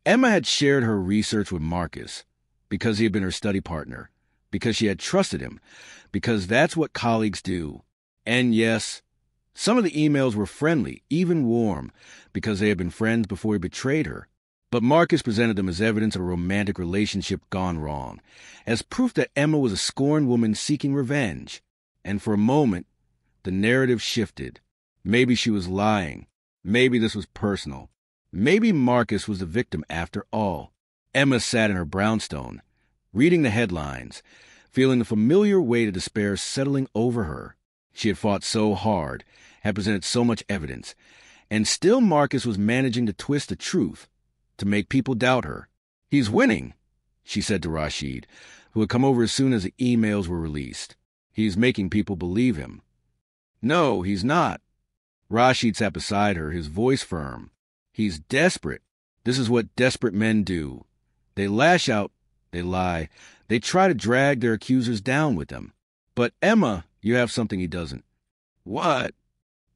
Emma had shared her research with Marcus because he had been her study partner, because she had trusted him, because that's what colleagues do. And yes, some of the emails were friendly, even warm, because they had been friends before he betrayed her. But Marcus presented them as evidence of a romantic relationship gone wrong, as proof that Emma was a scorned woman seeking revenge. And for a moment, the narrative shifted. Maybe she was lying. Maybe this was personal. Maybe Marcus was the victim after all. Emma sat in her brownstone, reading the headlines, feeling the familiar weight of despair settling over her. She had fought so hard, had presented so much evidence, and still Marcus was managing to twist the truth, to make people doubt her. He's winning, she said to Rashid, who had come over as soon as the emails were released. He's making people believe him. No, he's not. Rashid sat beside her, his voice firm. He's desperate. This is what desperate men do. They lash out, they lie, they try to drag their accusers down with them. But Emma, you have something he doesn't. What?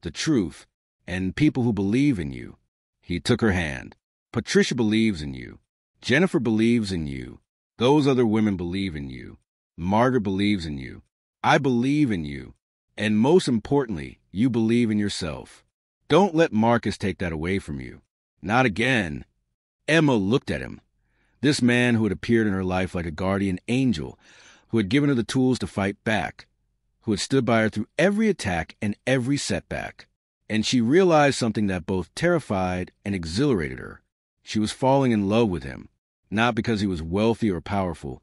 The truth, and people who believe in you. He took her hand. Patricia believes in you. Jennifer believes in you. Those other women believe in you. Margaret believes in you. I believe in you. And most importantly, you believe in yourself. Don't let Marcus take that away from you. Not again. Emma looked at him. This man who had appeared in her life like a guardian angel, who had given her the tools to fight back, who had stood by her through every attack and every setback. And she realized something that both terrified and exhilarated her. She was falling in love with him, not because he was wealthy or powerful,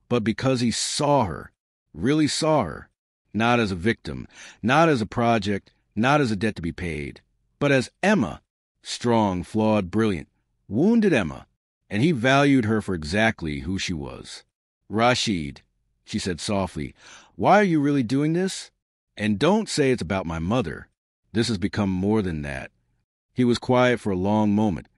but because he saw her, really saw her, not as a victim, not as a project, not as a debt to be paid, but as Emma, strong, flawed, brilliant, wounded Emma, and he valued her for exactly who she was. "Rashid," she said softly, "why are you really doing this? And don't say it's about my mother. This has become more than that." He was quiet for a long moment,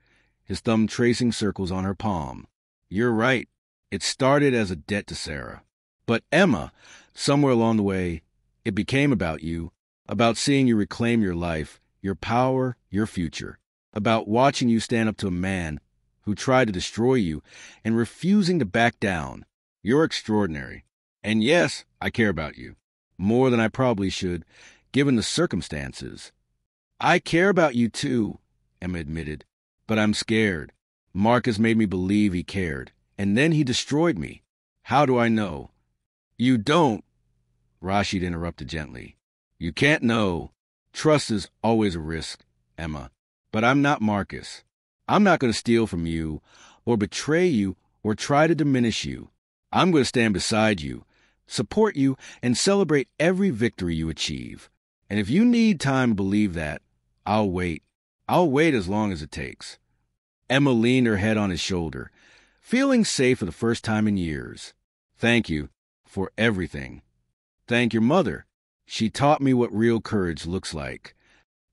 his thumb tracing circles on her palm. "You're right. It started as a debt to Sarah. But Emma, somewhere along the way, it became about you, about seeing you reclaim your life, your power, your future, about watching you stand up to a man who tried to destroy you and refusing to back down. You're extraordinary. And yes, I care about you. More than I probably should, given the circumstances." "I care about you too," Emma admitted, "but I'm scared. Marcus made me believe he cared, and then he destroyed me. How do I know?" "You don't," Rashid interrupted gently. "You can't know. Trust is always a risk, Emma. But I'm not Marcus. I'm not going to steal from you, or betray you, or try to diminish you. I'm going to stand beside you, support you, and celebrate every victory you achieve. And if you need time to believe that, I'll wait. I'll wait as long as it takes." Emma leaned her head on his shoulder, feeling safe for the first time in years. "Thank you for everything. Thank your mother. She taught me what real courage looks like."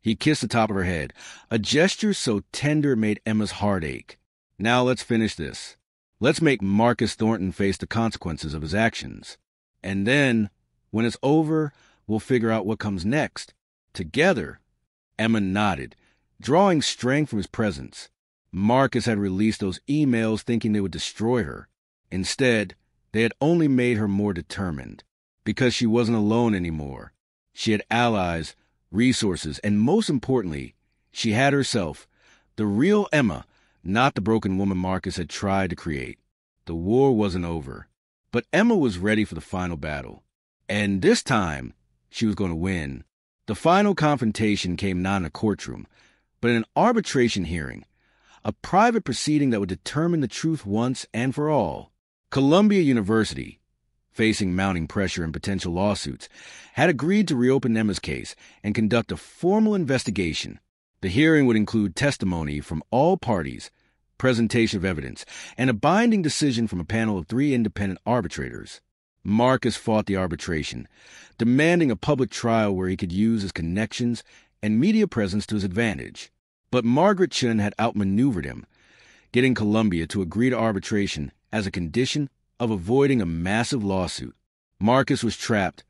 He kissed the top of her head, a gesture so tender it made Emma's heart ache. "Now let's finish this. Let's make Marcus Thornton face the consequences of his actions. And then, when it's over, we'll figure out what comes next. Together." Emma nodded, drawing strength from his presence. Marcus had released those emails thinking they would destroy her. Instead, they had only made her more determined, because she wasn't alone anymore. She had allies, resources, and most importantly, she had herself, the real Emma, not the broken woman Marcus had tried to create. The war wasn't over, but Emma was ready for the final battle. And this time, she was going to win. The final confrontation came not in a courtroom, but in an arbitration hearing, a private proceeding that would determine the truth once and for all. Columbia University, facing mounting pressure and potential lawsuits, had agreed to reopen Emma's case and conduct a formal investigation. The hearing would include testimony from all parties, presentation of evidence, and a binding decision from a panel of 3 independent arbitrators. Marcus fought the arbitration, demanding a public trial where he could use his connections and media presence to his advantage. But Margaret Chun had outmaneuvered him, getting Columbia to agree to arbitration as a condition of avoiding a massive lawsuit. Marcus was trapped,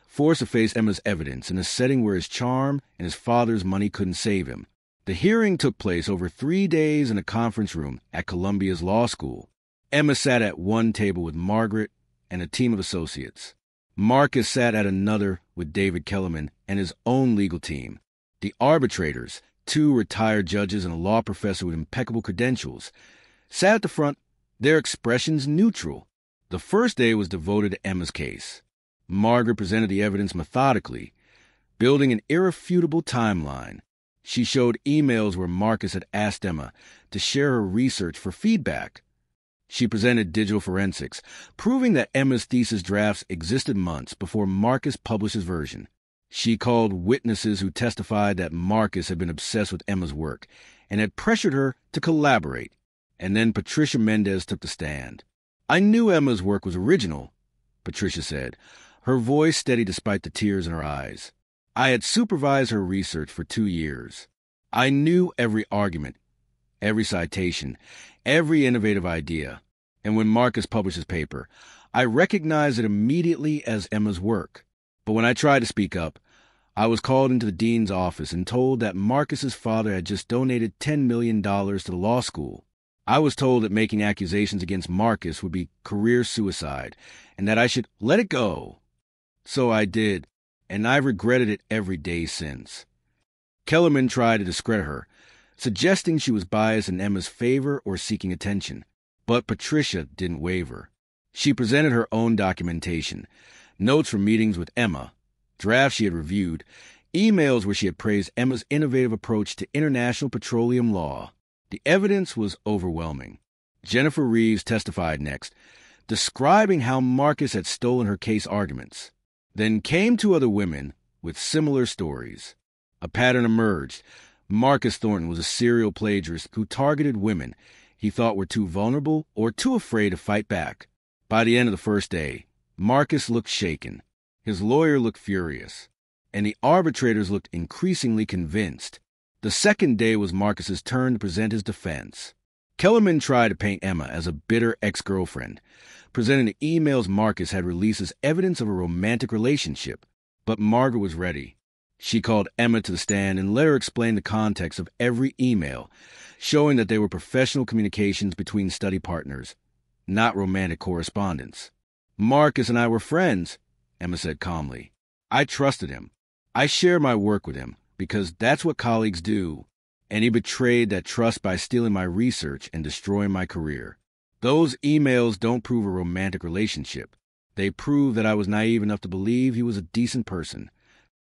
forced to face Emma's evidence in a setting where his charm and his father's money couldn't save him. The hearing took place over 3 days in a conference room at Columbia's law school. Emma sat at one table with Margaret and a team of associates. Marcus sat at another with David Kellerman and his own legal team. The arbitrators, 2 retired judges and a law professor with impeccable credentials, sat at the front, their expressions neutral. The first day was devoted to Emma's case. Margaret presented the evidence methodically, building an irrefutable timeline. She showed emails where Marcus had asked Emma to share her research for feedback. She presented digital forensics, proving that Emma's thesis drafts existed months before Marcus published his version. She called witnesses who testified that Marcus had been obsessed with Emma's work and had pressured her to collaborate. And then Patricia Mendez took the stand. "I knew Emma's work was original," Patricia said, her voice steady despite the tears in her eyes. "I had supervised her research for 2 years. I knew every argument, every citation, every innovative idea. And when Marcus published his paper, I recognized it immediately as Emma's work. But when I tried to speak up, I was called into the dean's office and told that Marcus's father had just donated $10 million to the law school. I was told that making accusations against Marcus would be career suicide and that I should let it go. So I did, and I've regretted it every day since." Kellerman tried to discredit her, suggesting she was biased in Emma's favor or seeking attention. But Patricia didn't waver. She presented her own documentation, notes from meetings with Emma, drafts she had reviewed, emails where she had praised Emma's innovative approach to international petroleum law. The evidence was overwhelming. Jennifer Reeves testified next, describing how Marcus had stolen her case arguments. Then came two other women with similar stories. A pattern emerged. Marcus Thornton was a serial plagiarist who targeted women he thought were too vulnerable or too afraid to fight back. By the end of the first day, Marcus looked shaken. His lawyer looked furious. And the arbitrators looked increasingly convinced. The second day was Marcus's turn to present his defense. Kellerman tried to paint Emma as a bitter ex-girlfriend, presenting the emails Marcus had released as evidence of a romantic relationship. But Margaret was ready. She called Emma to the stand and let her explain the context of every email, showing that they were professional communications between study partners, not romantic correspondence. "Marcus and I were friends," Emma said calmly. "I trusted him. I shared my work with him because that's what colleagues do. And he betrayed that trust by stealing my research and destroying my career. Those emails don't prove a romantic relationship. They prove that I was naive enough to believe he was a decent person."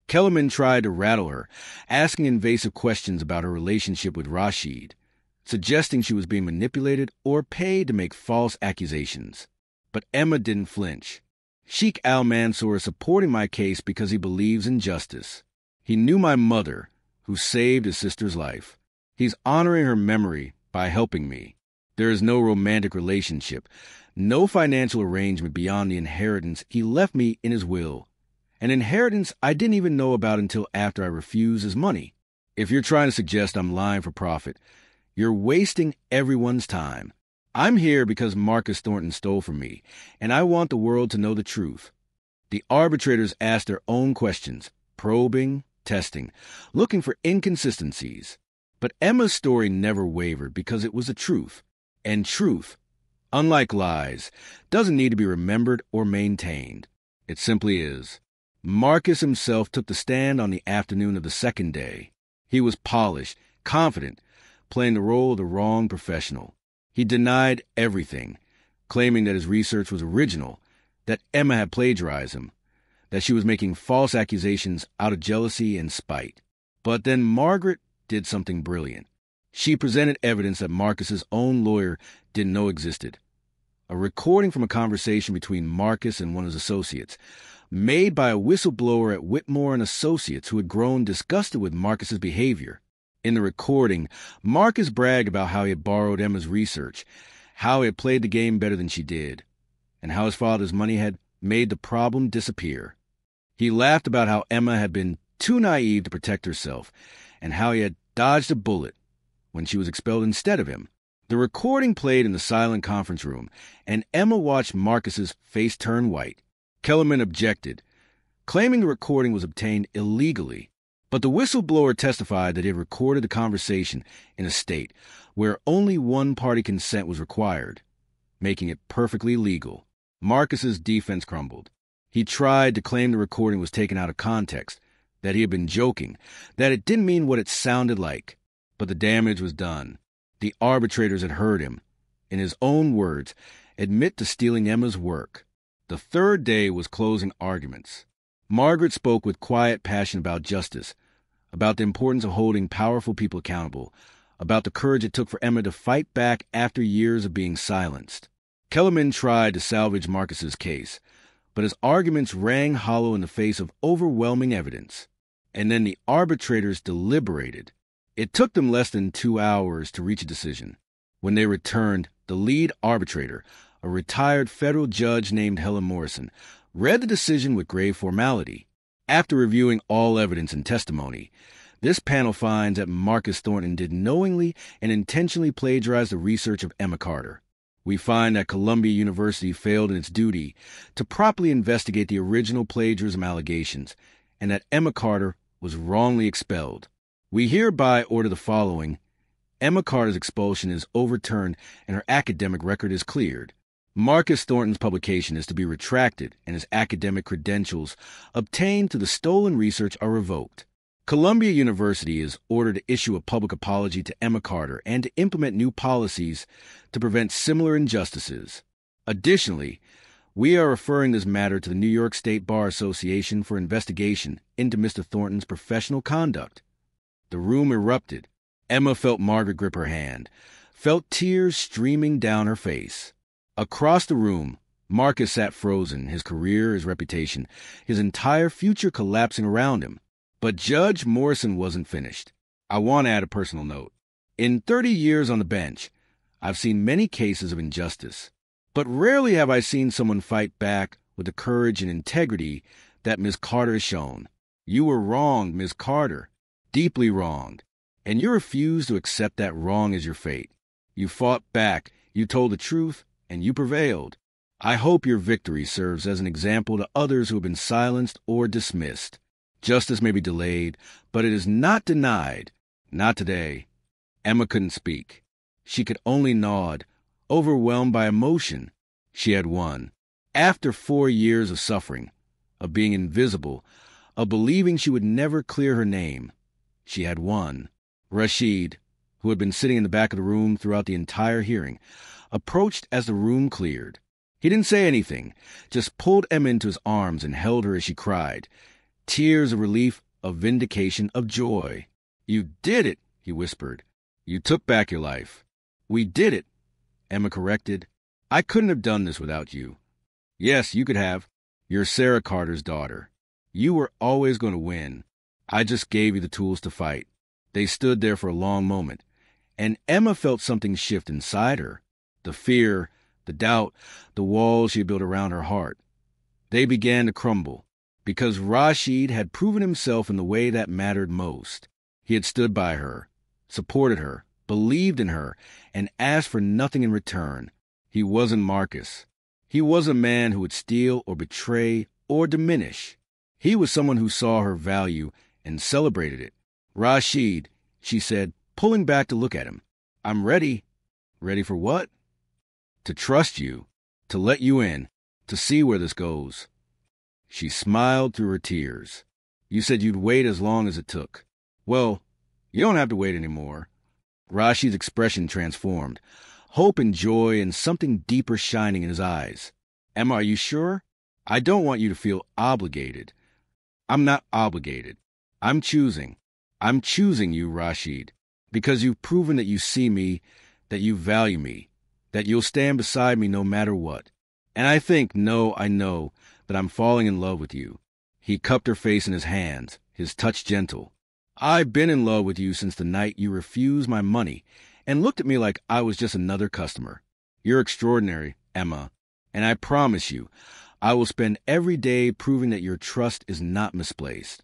Kellerman tried to rattle her, asking invasive questions about her relationship with Rashid, suggesting she was being manipulated or paid to make false accusations. But Emma didn't flinch. "Sheikh Al-Mansour is supporting my case because he believes in justice. He knew my mother, who saved his sister's life. He's honoring her memory by helping me. There is no romantic relationship, no financial arrangement beyond the inheritance he left me in his will. An inheritance I didn't even know about until after I refused his money. If you're trying to suggest I'm lying for profit, you're wasting everyone's time. I'm here because Marcus Thornton stole from me, and I want the world to know the truth." The arbitrators asked their own questions, probing, testing, looking for inconsistencies. But Emma's story never wavered because it was the truth. And truth, unlike lies, doesn't need to be remembered or maintained. It simply is. Marcus himself took the stand on the afternoon of the second day. He was polished, confident, playing the role of the wrong professional. He denied everything, claiming that his research was original, that Emma had plagiarized him, that she was making false accusations out of jealousy and spite. But then Margaret did something brilliant. She presented evidence that Marcus's own lawyer didn't know existed. A recording from a conversation between Marcus and one of his associates, made by a whistleblower at Whitmore and Associates who had grown disgusted with Marcus's behavior. In the recording, Marcus bragged about how he had borrowed Emma's research, how he had played the game better than she did, and how his father's money had made the problem disappear. He laughed about how Emma had been too naive to protect herself, and how he had dodged a bullet when she was expelled instead of him. The recording played in the silent conference room, and Emma watched Marcus's face turn white. Kellerman objected, claiming the recording was obtained illegally. But the whistleblower testified that he had recorded the conversation in a state where only one-party consent was required, making it perfectly legal. Marcus's defense crumbled. He tried to claim the recording was taken out of context, that he had been joking, that it didn't mean what it sounded like. But the damage was done. The arbitrators had heard him, in his own words, admit to stealing Emma's work. The third day was closing arguments. Margaret spoke with quiet passion about justice, about the importance of holding powerful people accountable, about the courage it took for Emma to fight back after years of being silenced. Kellerman tried to salvage Marcus's case, but his arguments rang hollow in the face of overwhelming evidence. And then the arbitrators deliberated. It took them less than 2 hours to reach a decision. When they returned, the lead arbitrator, a retired federal judge named Helen Morrison, read the decision with grave formality. After reviewing all evidence and testimony, this panel finds that Marcus Thornton did knowingly and intentionally plagiarize the research of Emma Carter. We find that Columbia University failed in its duty to properly investigate the original plagiarism allegations, and that Emma Carter was wrongly expelled. We hereby order the following. Emma Carter's expulsion is overturned and her academic record is cleared. Marcus Thornton's publication is to be retracted and his academic credentials obtained through the stolen research are revoked. Columbia University is ordered to issue a public apology to Emma Carter and to implement new policies to prevent similar injustices. Additionally, we are referring this matter to the New York State Bar Association for investigation into Mr. Thornton's professional conduct. The room erupted. Emma felt Margaret grip her hand, felt tears streaming down her face. Across the room, Marcus sat frozen, his career, his reputation, his entire future collapsing around him. But Judge Morrison wasn't finished. I want to add a personal note. In 30 years on the bench, I've seen many cases of injustice, but rarely have I seen someone fight back with the courage and integrity that Ms. Carter has shown. You were wronged, Ms. Carter, deeply wronged, and you refused to accept that wrong as your fate. You fought back, you told the truth, and you prevailed. I hope your victory serves as an example to others who have been silenced or dismissed. Justice may be delayed, but it is not denied. Not today. Emma couldn't speak. She could only nod, overwhelmed by emotion. She had won. After 4 years of suffering, of being invisible, of believing she would never clear her name, she had won. Rashid, who had been sitting in the back of the room throughout the entire hearing, approached as the room cleared. He didn't say anything, just pulled Emma into his arms and held her as she cried. Tears of relief, of vindication, of joy. You did it, he whispered. You took back your life. We did it, Emma corrected. I couldn't have done this without you. Yes, you could have. You're Sarah Carter's daughter. You were always going to win. I just gave you the tools to fight. They stood there for a long moment, and Emma felt something shift inside her. The fear, the doubt, the walls she had built around her heart. They began to crumble. Because Rashid had proven himself in the way that mattered most. He had stood by her, supported her, believed in her, and asked for nothing in return. He wasn't Marcus. He was a man who would steal or betray or diminish. He was someone who saw her value and celebrated it. Rashid, she said, pulling back to look at him. I'm ready. Ready for what? To trust you, to let you in, to see where this goes. She smiled through her tears. You said you'd wait as long as it took. Well, you don't have to wait anymore. Rashid's expression transformed. Hope and joy and something deeper shining in his eyes. Emma, are you sure? I don't want you to feel obligated. I'm not obligated. I'm choosing. I'm choosing you, Rashid, because you've proven that you see me, that you value me, that you'll stand beside me no matter what. And I know that I'm falling in love with you. He cupped her face in his hands, his touch gentle. I've been in love with you since the night you refused my money and looked at me like I was just another customer. You're extraordinary, Emma, and I promise you, I will spend every day proving that your trust is not misplaced.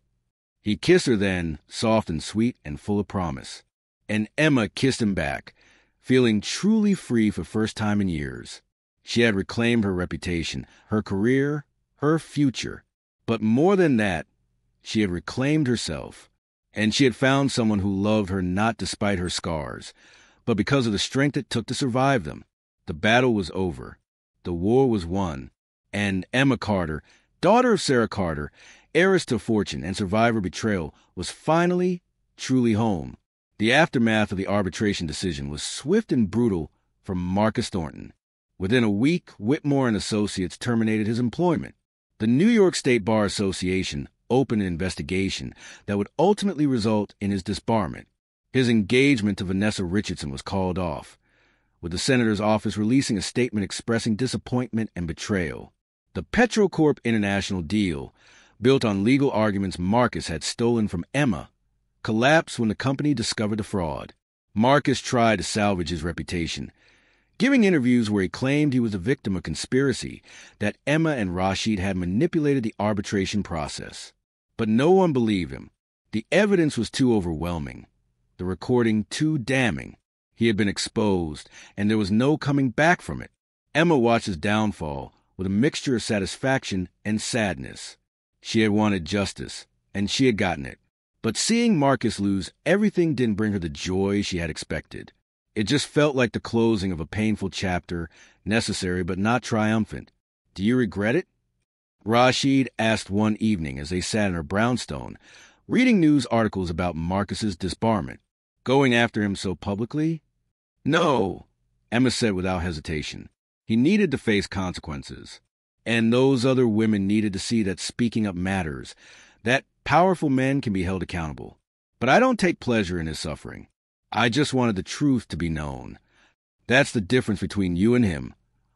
He kissed her then, soft and sweet and full of promise. And Emma kissed him back, feeling truly free for the first time in years. She had reclaimed her reputation, her career, her future. But more than that, she had reclaimed herself, and she had found someone who loved her not despite her scars, but because of the strength it took to survive them. The battle was over. The war was won. And Emma Carter, daughter of Sarah Carter, heiress to fortune and survivor betrayal, was finally, truly home. The aftermath of the arbitration decision was swift and brutal for Marcus Thornton. Within a week, Whitmore and Associates terminated his employment. The New York State Bar Association opened an investigation that would ultimately result in his disbarment. His engagement to Vanessa Richardson was called off, with the senator's office releasing a statement expressing disappointment and betrayal. The Petrocorp International deal, built on legal arguments Marcus had stolen from Emma, collapsed when the company discovered the fraud. Marcus tried to salvage his reputation, giving interviews where he claimed he was a victim of conspiracy, that Emma and Rashid had manipulated the arbitration process. But no one believed him. The evidence was too overwhelming, the recording too damning. He had been exposed, and there was no coming back from it. Emma watched his downfall with a mixture of satisfaction and sadness. She had wanted justice, and she had gotten it. But seeing Marcus lose everything didn't bring her the joy she had expected. It just felt like the closing of a painful chapter, necessary but not triumphant. Do you regret it? Rashid asked one evening as they sat in her brownstone, Reading news articles about Marcus's disbarment. Going after him so publicly? No, Emma said without hesitation. He needed to face consequences. And those other women needed to see that speaking up matters, that powerful men can be held accountable. But I don't take pleasure in his suffering. I just wanted the truth to be known. That's the difference between you and him,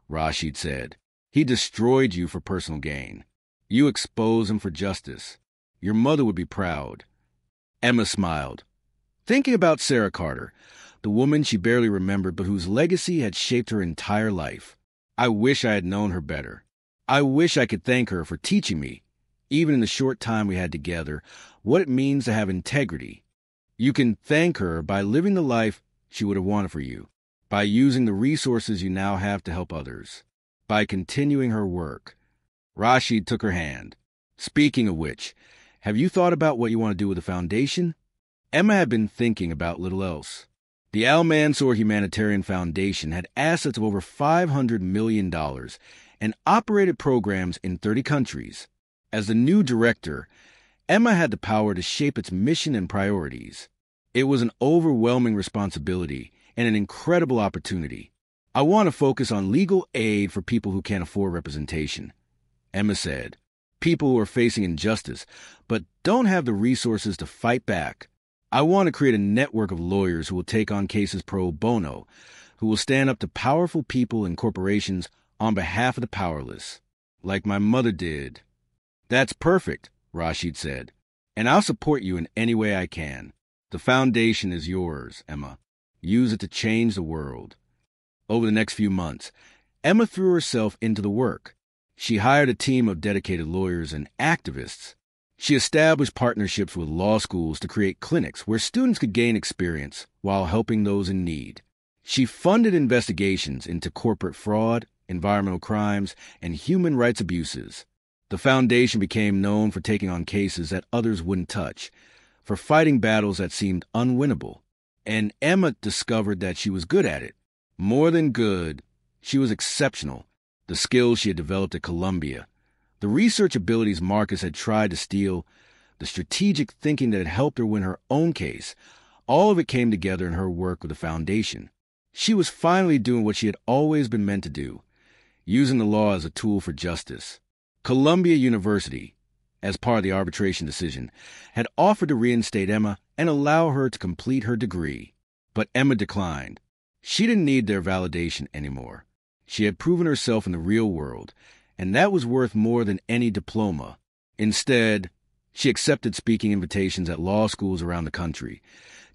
Rashid said. He destroyed you for personal gain. You expose him for justice. Your mother would be proud. Emma smiled, thinking about Sarah Carter, the woman she barely remembered but whose legacy had shaped her entire life. I wish I had known her better. I wish I could thank her for teaching me, even in the short time we had together, what it means to have integrity. You can thank her by living the life she would have wanted for you, by using the resources you now have to help others, by continuing her work. Rashid took her hand. Speaking of which, have you thought about what you want to do with the foundation? Emma had been thinking about little else. The Al Mansour Humanitarian Foundation had assets of over $500 million and operated programs in 30 countries. As the new director, Emma had the power to shape its mission and priorities. It was an overwhelming responsibility and an incredible opportunity. I want to focus on legal aid for people who can't afford representation, Emma said. People who are facing injustice, but don't have the resources to fight back. I want to create a network of lawyers who will take on cases pro bono, who will stand up to powerful people and corporations on behalf of the powerless, like my mother did. That's perfect, Rashid said, and I'll support you in any way I can. The foundation is yours, Emma. Use it to change the world. Over the next few months, Emma threw herself into the work. She hired a team of dedicated lawyers and activists. She established partnerships with law schools to create clinics where students could gain experience while helping those in need. She funded investigations into corporate fraud, environmental crimes, and human rights abuses. The foundation became known for taking on cases that others wouldn't touch, for fighting battles that seemed unwinnable. And Emma discovered that she was good at it. More than good, she was exceptional. The skills she had developed at Columbia, the research abilities Marcus had tried to steal, the strategic thinking that had helped her win her own case, all of it came together in her work with the foundation. She was finally doing what she had always been meant to do, using the law as a tool for justice. Columbia University, as part of the arbitration decision, had offered to reinstate Emma and allow her to complete her degree. But Emma declined. She didn't need their validation anymore. She had proven herself in the real world, and that was worth more than any diploma. Instead, she accepted speaking invitations at law schools around the country,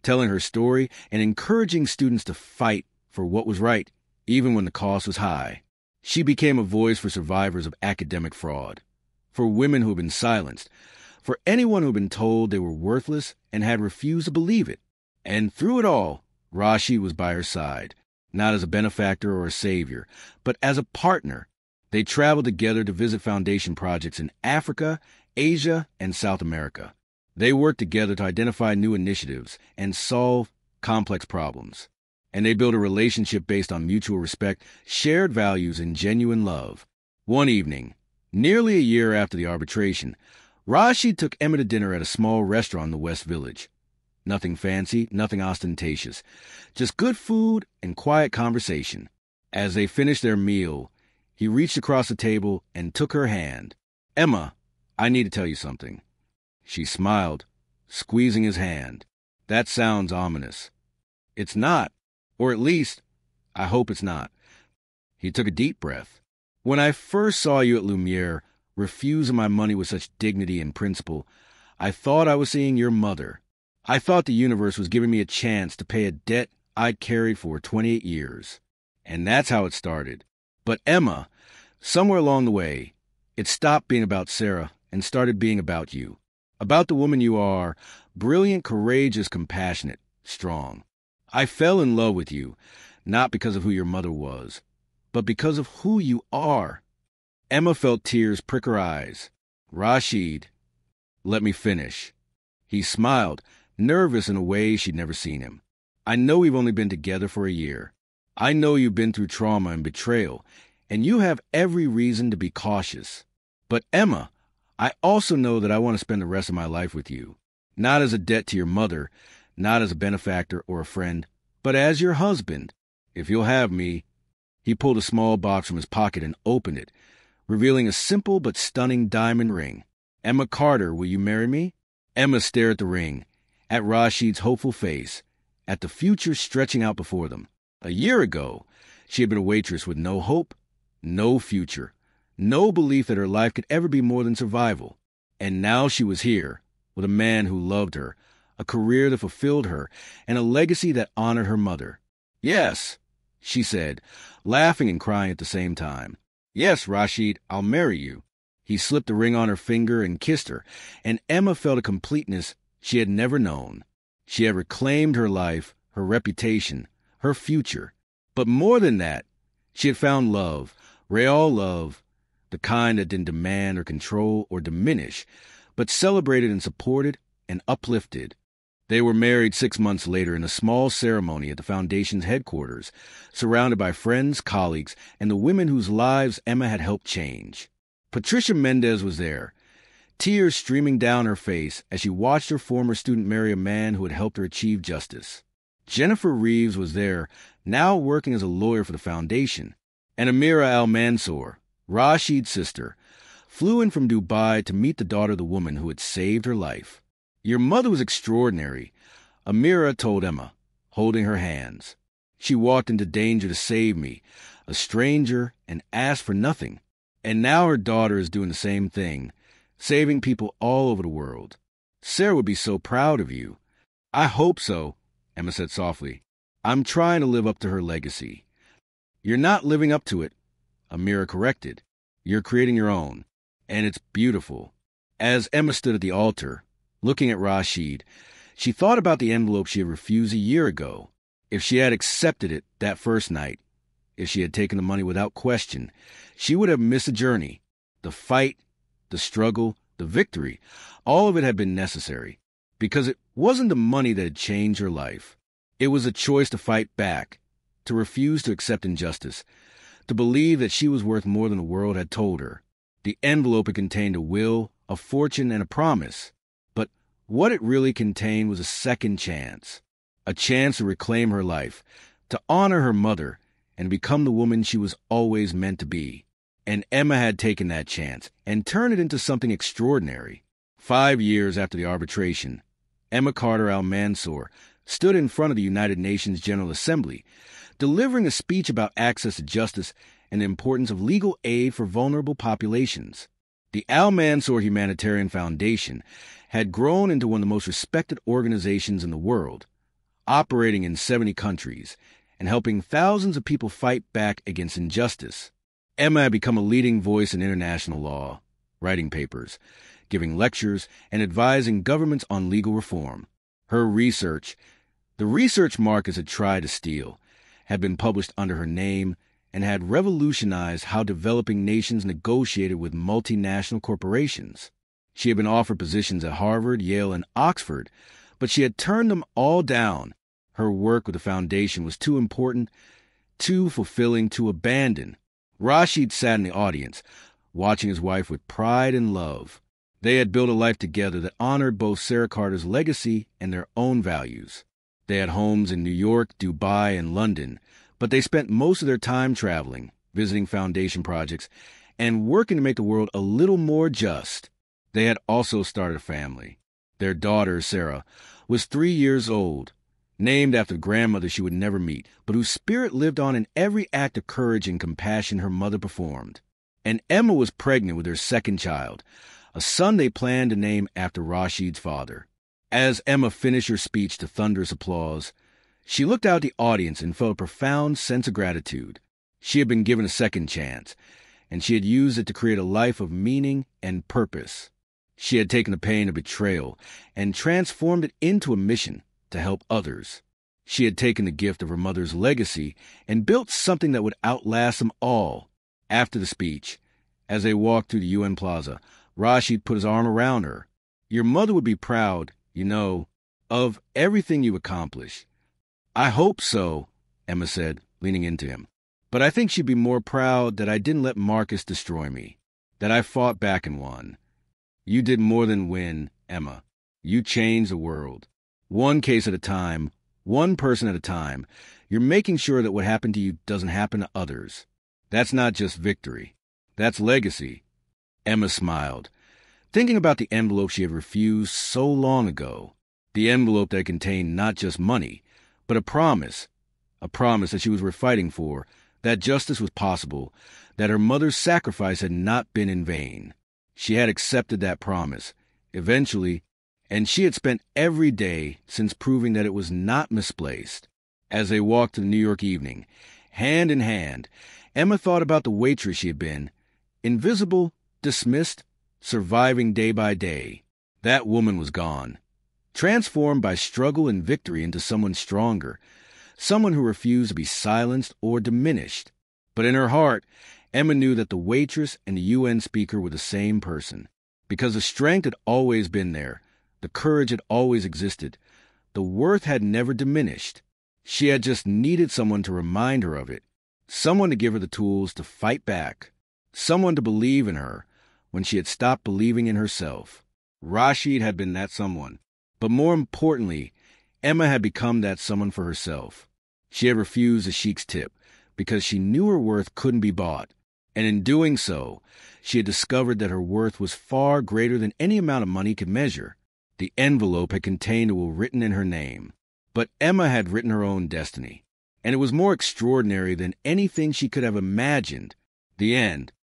telling her story and encouraging students to fight for what was right, even when the cost was high. She became a voice for survivors of academic fraud, for women who had been silenced, for anyone who had been told they were worthless and had refused to believe it. And through it all, Rashid was by her side, not as a benefactor or a savior, but as a partner. They traveled together to visit foundation projects in Africa, Asia, and South America. They worked together to identify new initiatives and solve complex problems. And they built a relationship based on mutual respect, shared values, and genuine love. One evening, nearly a year after the arbitration, Rashid took Emma to dinner at a small restaurant in the West Village. Nothing fancy, nothing ostentatious, just good food and quiet conversation. As they finished their meal, he reached across the table and took her hand. Emma, I need to tell you something. She smiled, squeezing his hand. That sounds ominous. It's not, or at least, I hope it's not. He took a deep breath. When I first saw you at Lumiere, refusing my money with such dignity and principle, I thought I was seeing your mother. I thought the universe was giving me a chance to pay a debt I'd carried for 28 years. And that's how it started. But Emma, somewhere along the way, it stopped being about Sarah and started being about you. About the woman you are, brilliant, courageous, compassionate, strong. I fell in love with you, not because of who your mother was, but because of who you are. Emma felt tears prick her eyes. Rashid, let me finish. He smiled, nervous in a way she'd never seen him. I know we've only been together for a year. I know you've been through trauma and betrayal, and you have every reason to be cautious. But Emma, I also know that I want to spend the rest of my life with you. Not as a debt to your mother, not as a benefactor or a friend, but as your husband. If you'll have me." He pulled a small box from his pocket and opened it, revealing a simple but stunning diamond ring. "Emma Carter, will you marry me?" Emma stared at the ring, at Rashid's hopeful face, at the future stretching out before them. A year ago, she had been a waitress with no hope, no future, no belief that her life could ever be more than survival. And now she was here, with a man who loved her, a career that fulfilled her, and a legacy that honored her mother. "Yes," she said, laughing and crying at the same time. "Yes, Rashid, I'll marry you." He slipped the ring on her finger and kissed her, and Emma felt a completeness she had never known. She had reclaimed her life, her reputation, her future. But more than that, she had found love, real love, the kind that didn't demand or control or diminish, but celebrated and supported and uplifted. They were married 6 months later in a small ceremony at the Foundation's headquarters, surrounded by friends, colleagues, and the women whose lives Emma had helped change. Patricia Mendez was there, tears streaming down her face as she watched her former student marry a man who had helped her achieve justice. Jennifer Reeves was there, now working as a lawyer for the Foundation. And Amira Al-Mansour, Rashid's sister, flew in from Dubai to meet the daughter of the woman who had saved her life. "Your mother was extraordinary," Amira told Emma, holding her hands. "She walked into danger to save me, a stranger, and asked for nothing. And now her daughter is doing the same thing, saving people all over the world. Sarah would be so proud of you." "I hope so," Emma said softly. "I'm trying to live up to her legacy." "You're not living up to it," Amira corrected. "You're creating your own, and it's beautiful." As Emma stood at the altar, looking at Rashid, she thought about the envelope she had refused a year ago. If she had accepted it that first night, if she had taken the money without question, she would have missed the journey. The fight, the struggle, the victory, all of it had been necessary, because it wasn't the money that had changed her life. It was a choice to fight back, to refuse to accept injustice, to believe that she was worth more than the world had told her. The envelope had contained a will, a fortune, and a promise. But what it really contained was a second chance, a chance to reclaim her life, to honor her mother, and become the woman she was always meant to be. And Emma had taken that chance and turned it into something extraordinary. 5 years after the arbitration, Emma Carter Al-Mansour stood in front of the United Nations General Assembly, delivering a speech about access to justice and the importance of legal aid for vulnerable populations. The Al-Mansour Humanitarian Foundation had grown into one of the most respected organizations in the world, operating in 70 countries and helping thousands of people fight back against injustice. Emma had become a leading voice in international law, writing papers, giving lectures, and advising governments on legal reform. Her research, the research Marcus had tried to steal, had been published under her name and had revolutionized how developing nations negotiated with multinational corporations. She had been offered positions at Harvard, Yale, and Oxford, but she had turned them all down. Her work with the foundation was too important, too fulfilling to abandon. Rashid sat in the audience, watching his wife with pride and love. They had built a life together that honored both Sarah Carter's legacy and their own values. They had homes in New York, Dubai, and London, but they spent most of their time traveling, visiting foundation projects, and working to make the world a little more just. They had also started a family. Their daughter, Sarah, was 3 years old, named after the grandmother she would never meet, but whose spirit lived on in every act of courage and compassion her mother performed. And Emma was pregnant with her second child, a son they planned to name after Rashid's father. As Emma finished her speech to thunderous applause, she looked out at the audience and felt a profound sense of gratitude. She had been given a second chance, and she had used it to create a life of meaning and purpose. She had taken the pain of betrayal and transformed it into a mission to help others. She had taken the gift of her mother's legacy and built something that would outlast them all. After the speech, as they walked through the UN Plaza, Rashid put his arm around her. "Your mother would be proud, of everything you accomplished." "I hope so," Emma said, leaning into him. "But I think she'd be more proud that I didn't let Marcus destroy me, that I fought back and won." "You did more than win, Emma. You change the world. One case at a time, one person at a time. You're making sure that what happened to you doesn't happen to others. That's not just victory. That's legacy. Emma smiled, thinking about the envelope she had refused so long ago. The envelope that contained not just money, but a promise that she was worth fighting for, that justice was possible, that her mother's sacrifice had not been in vain. She had accepted that promise, eventually, and she had spent every day since proving that it was not misplaced. As they walked to the New York evening, hand in hand, Emma thought about the waitress she had been, invisible, dismissed, surviving day by day. That woman was gone, transformed by struggle and victory into someone stronger, someone who refused to be silenced or diminished. But in her heart, Emma knew that the waitress and the UN speaker were the same person, because the strength had always been there, the courage had always existed, the worth had never diminished. She had just needed someone to remind her of it, someone to give her the tools to fight back, someone to believe in her when she had stopped believing in herself. Rashid had been that someone, but more importantly, Emma had become that someone for herself. She had refused the Sheikh's tip because she knew her worth couldn't be bought, and in doing so, she had discovered that her worth was far greater than any amount of money could measure. The envelope had contained a will written in her name, but Emma had written her own destiny, and it was more extraordinary than anything she could have imagined. The end,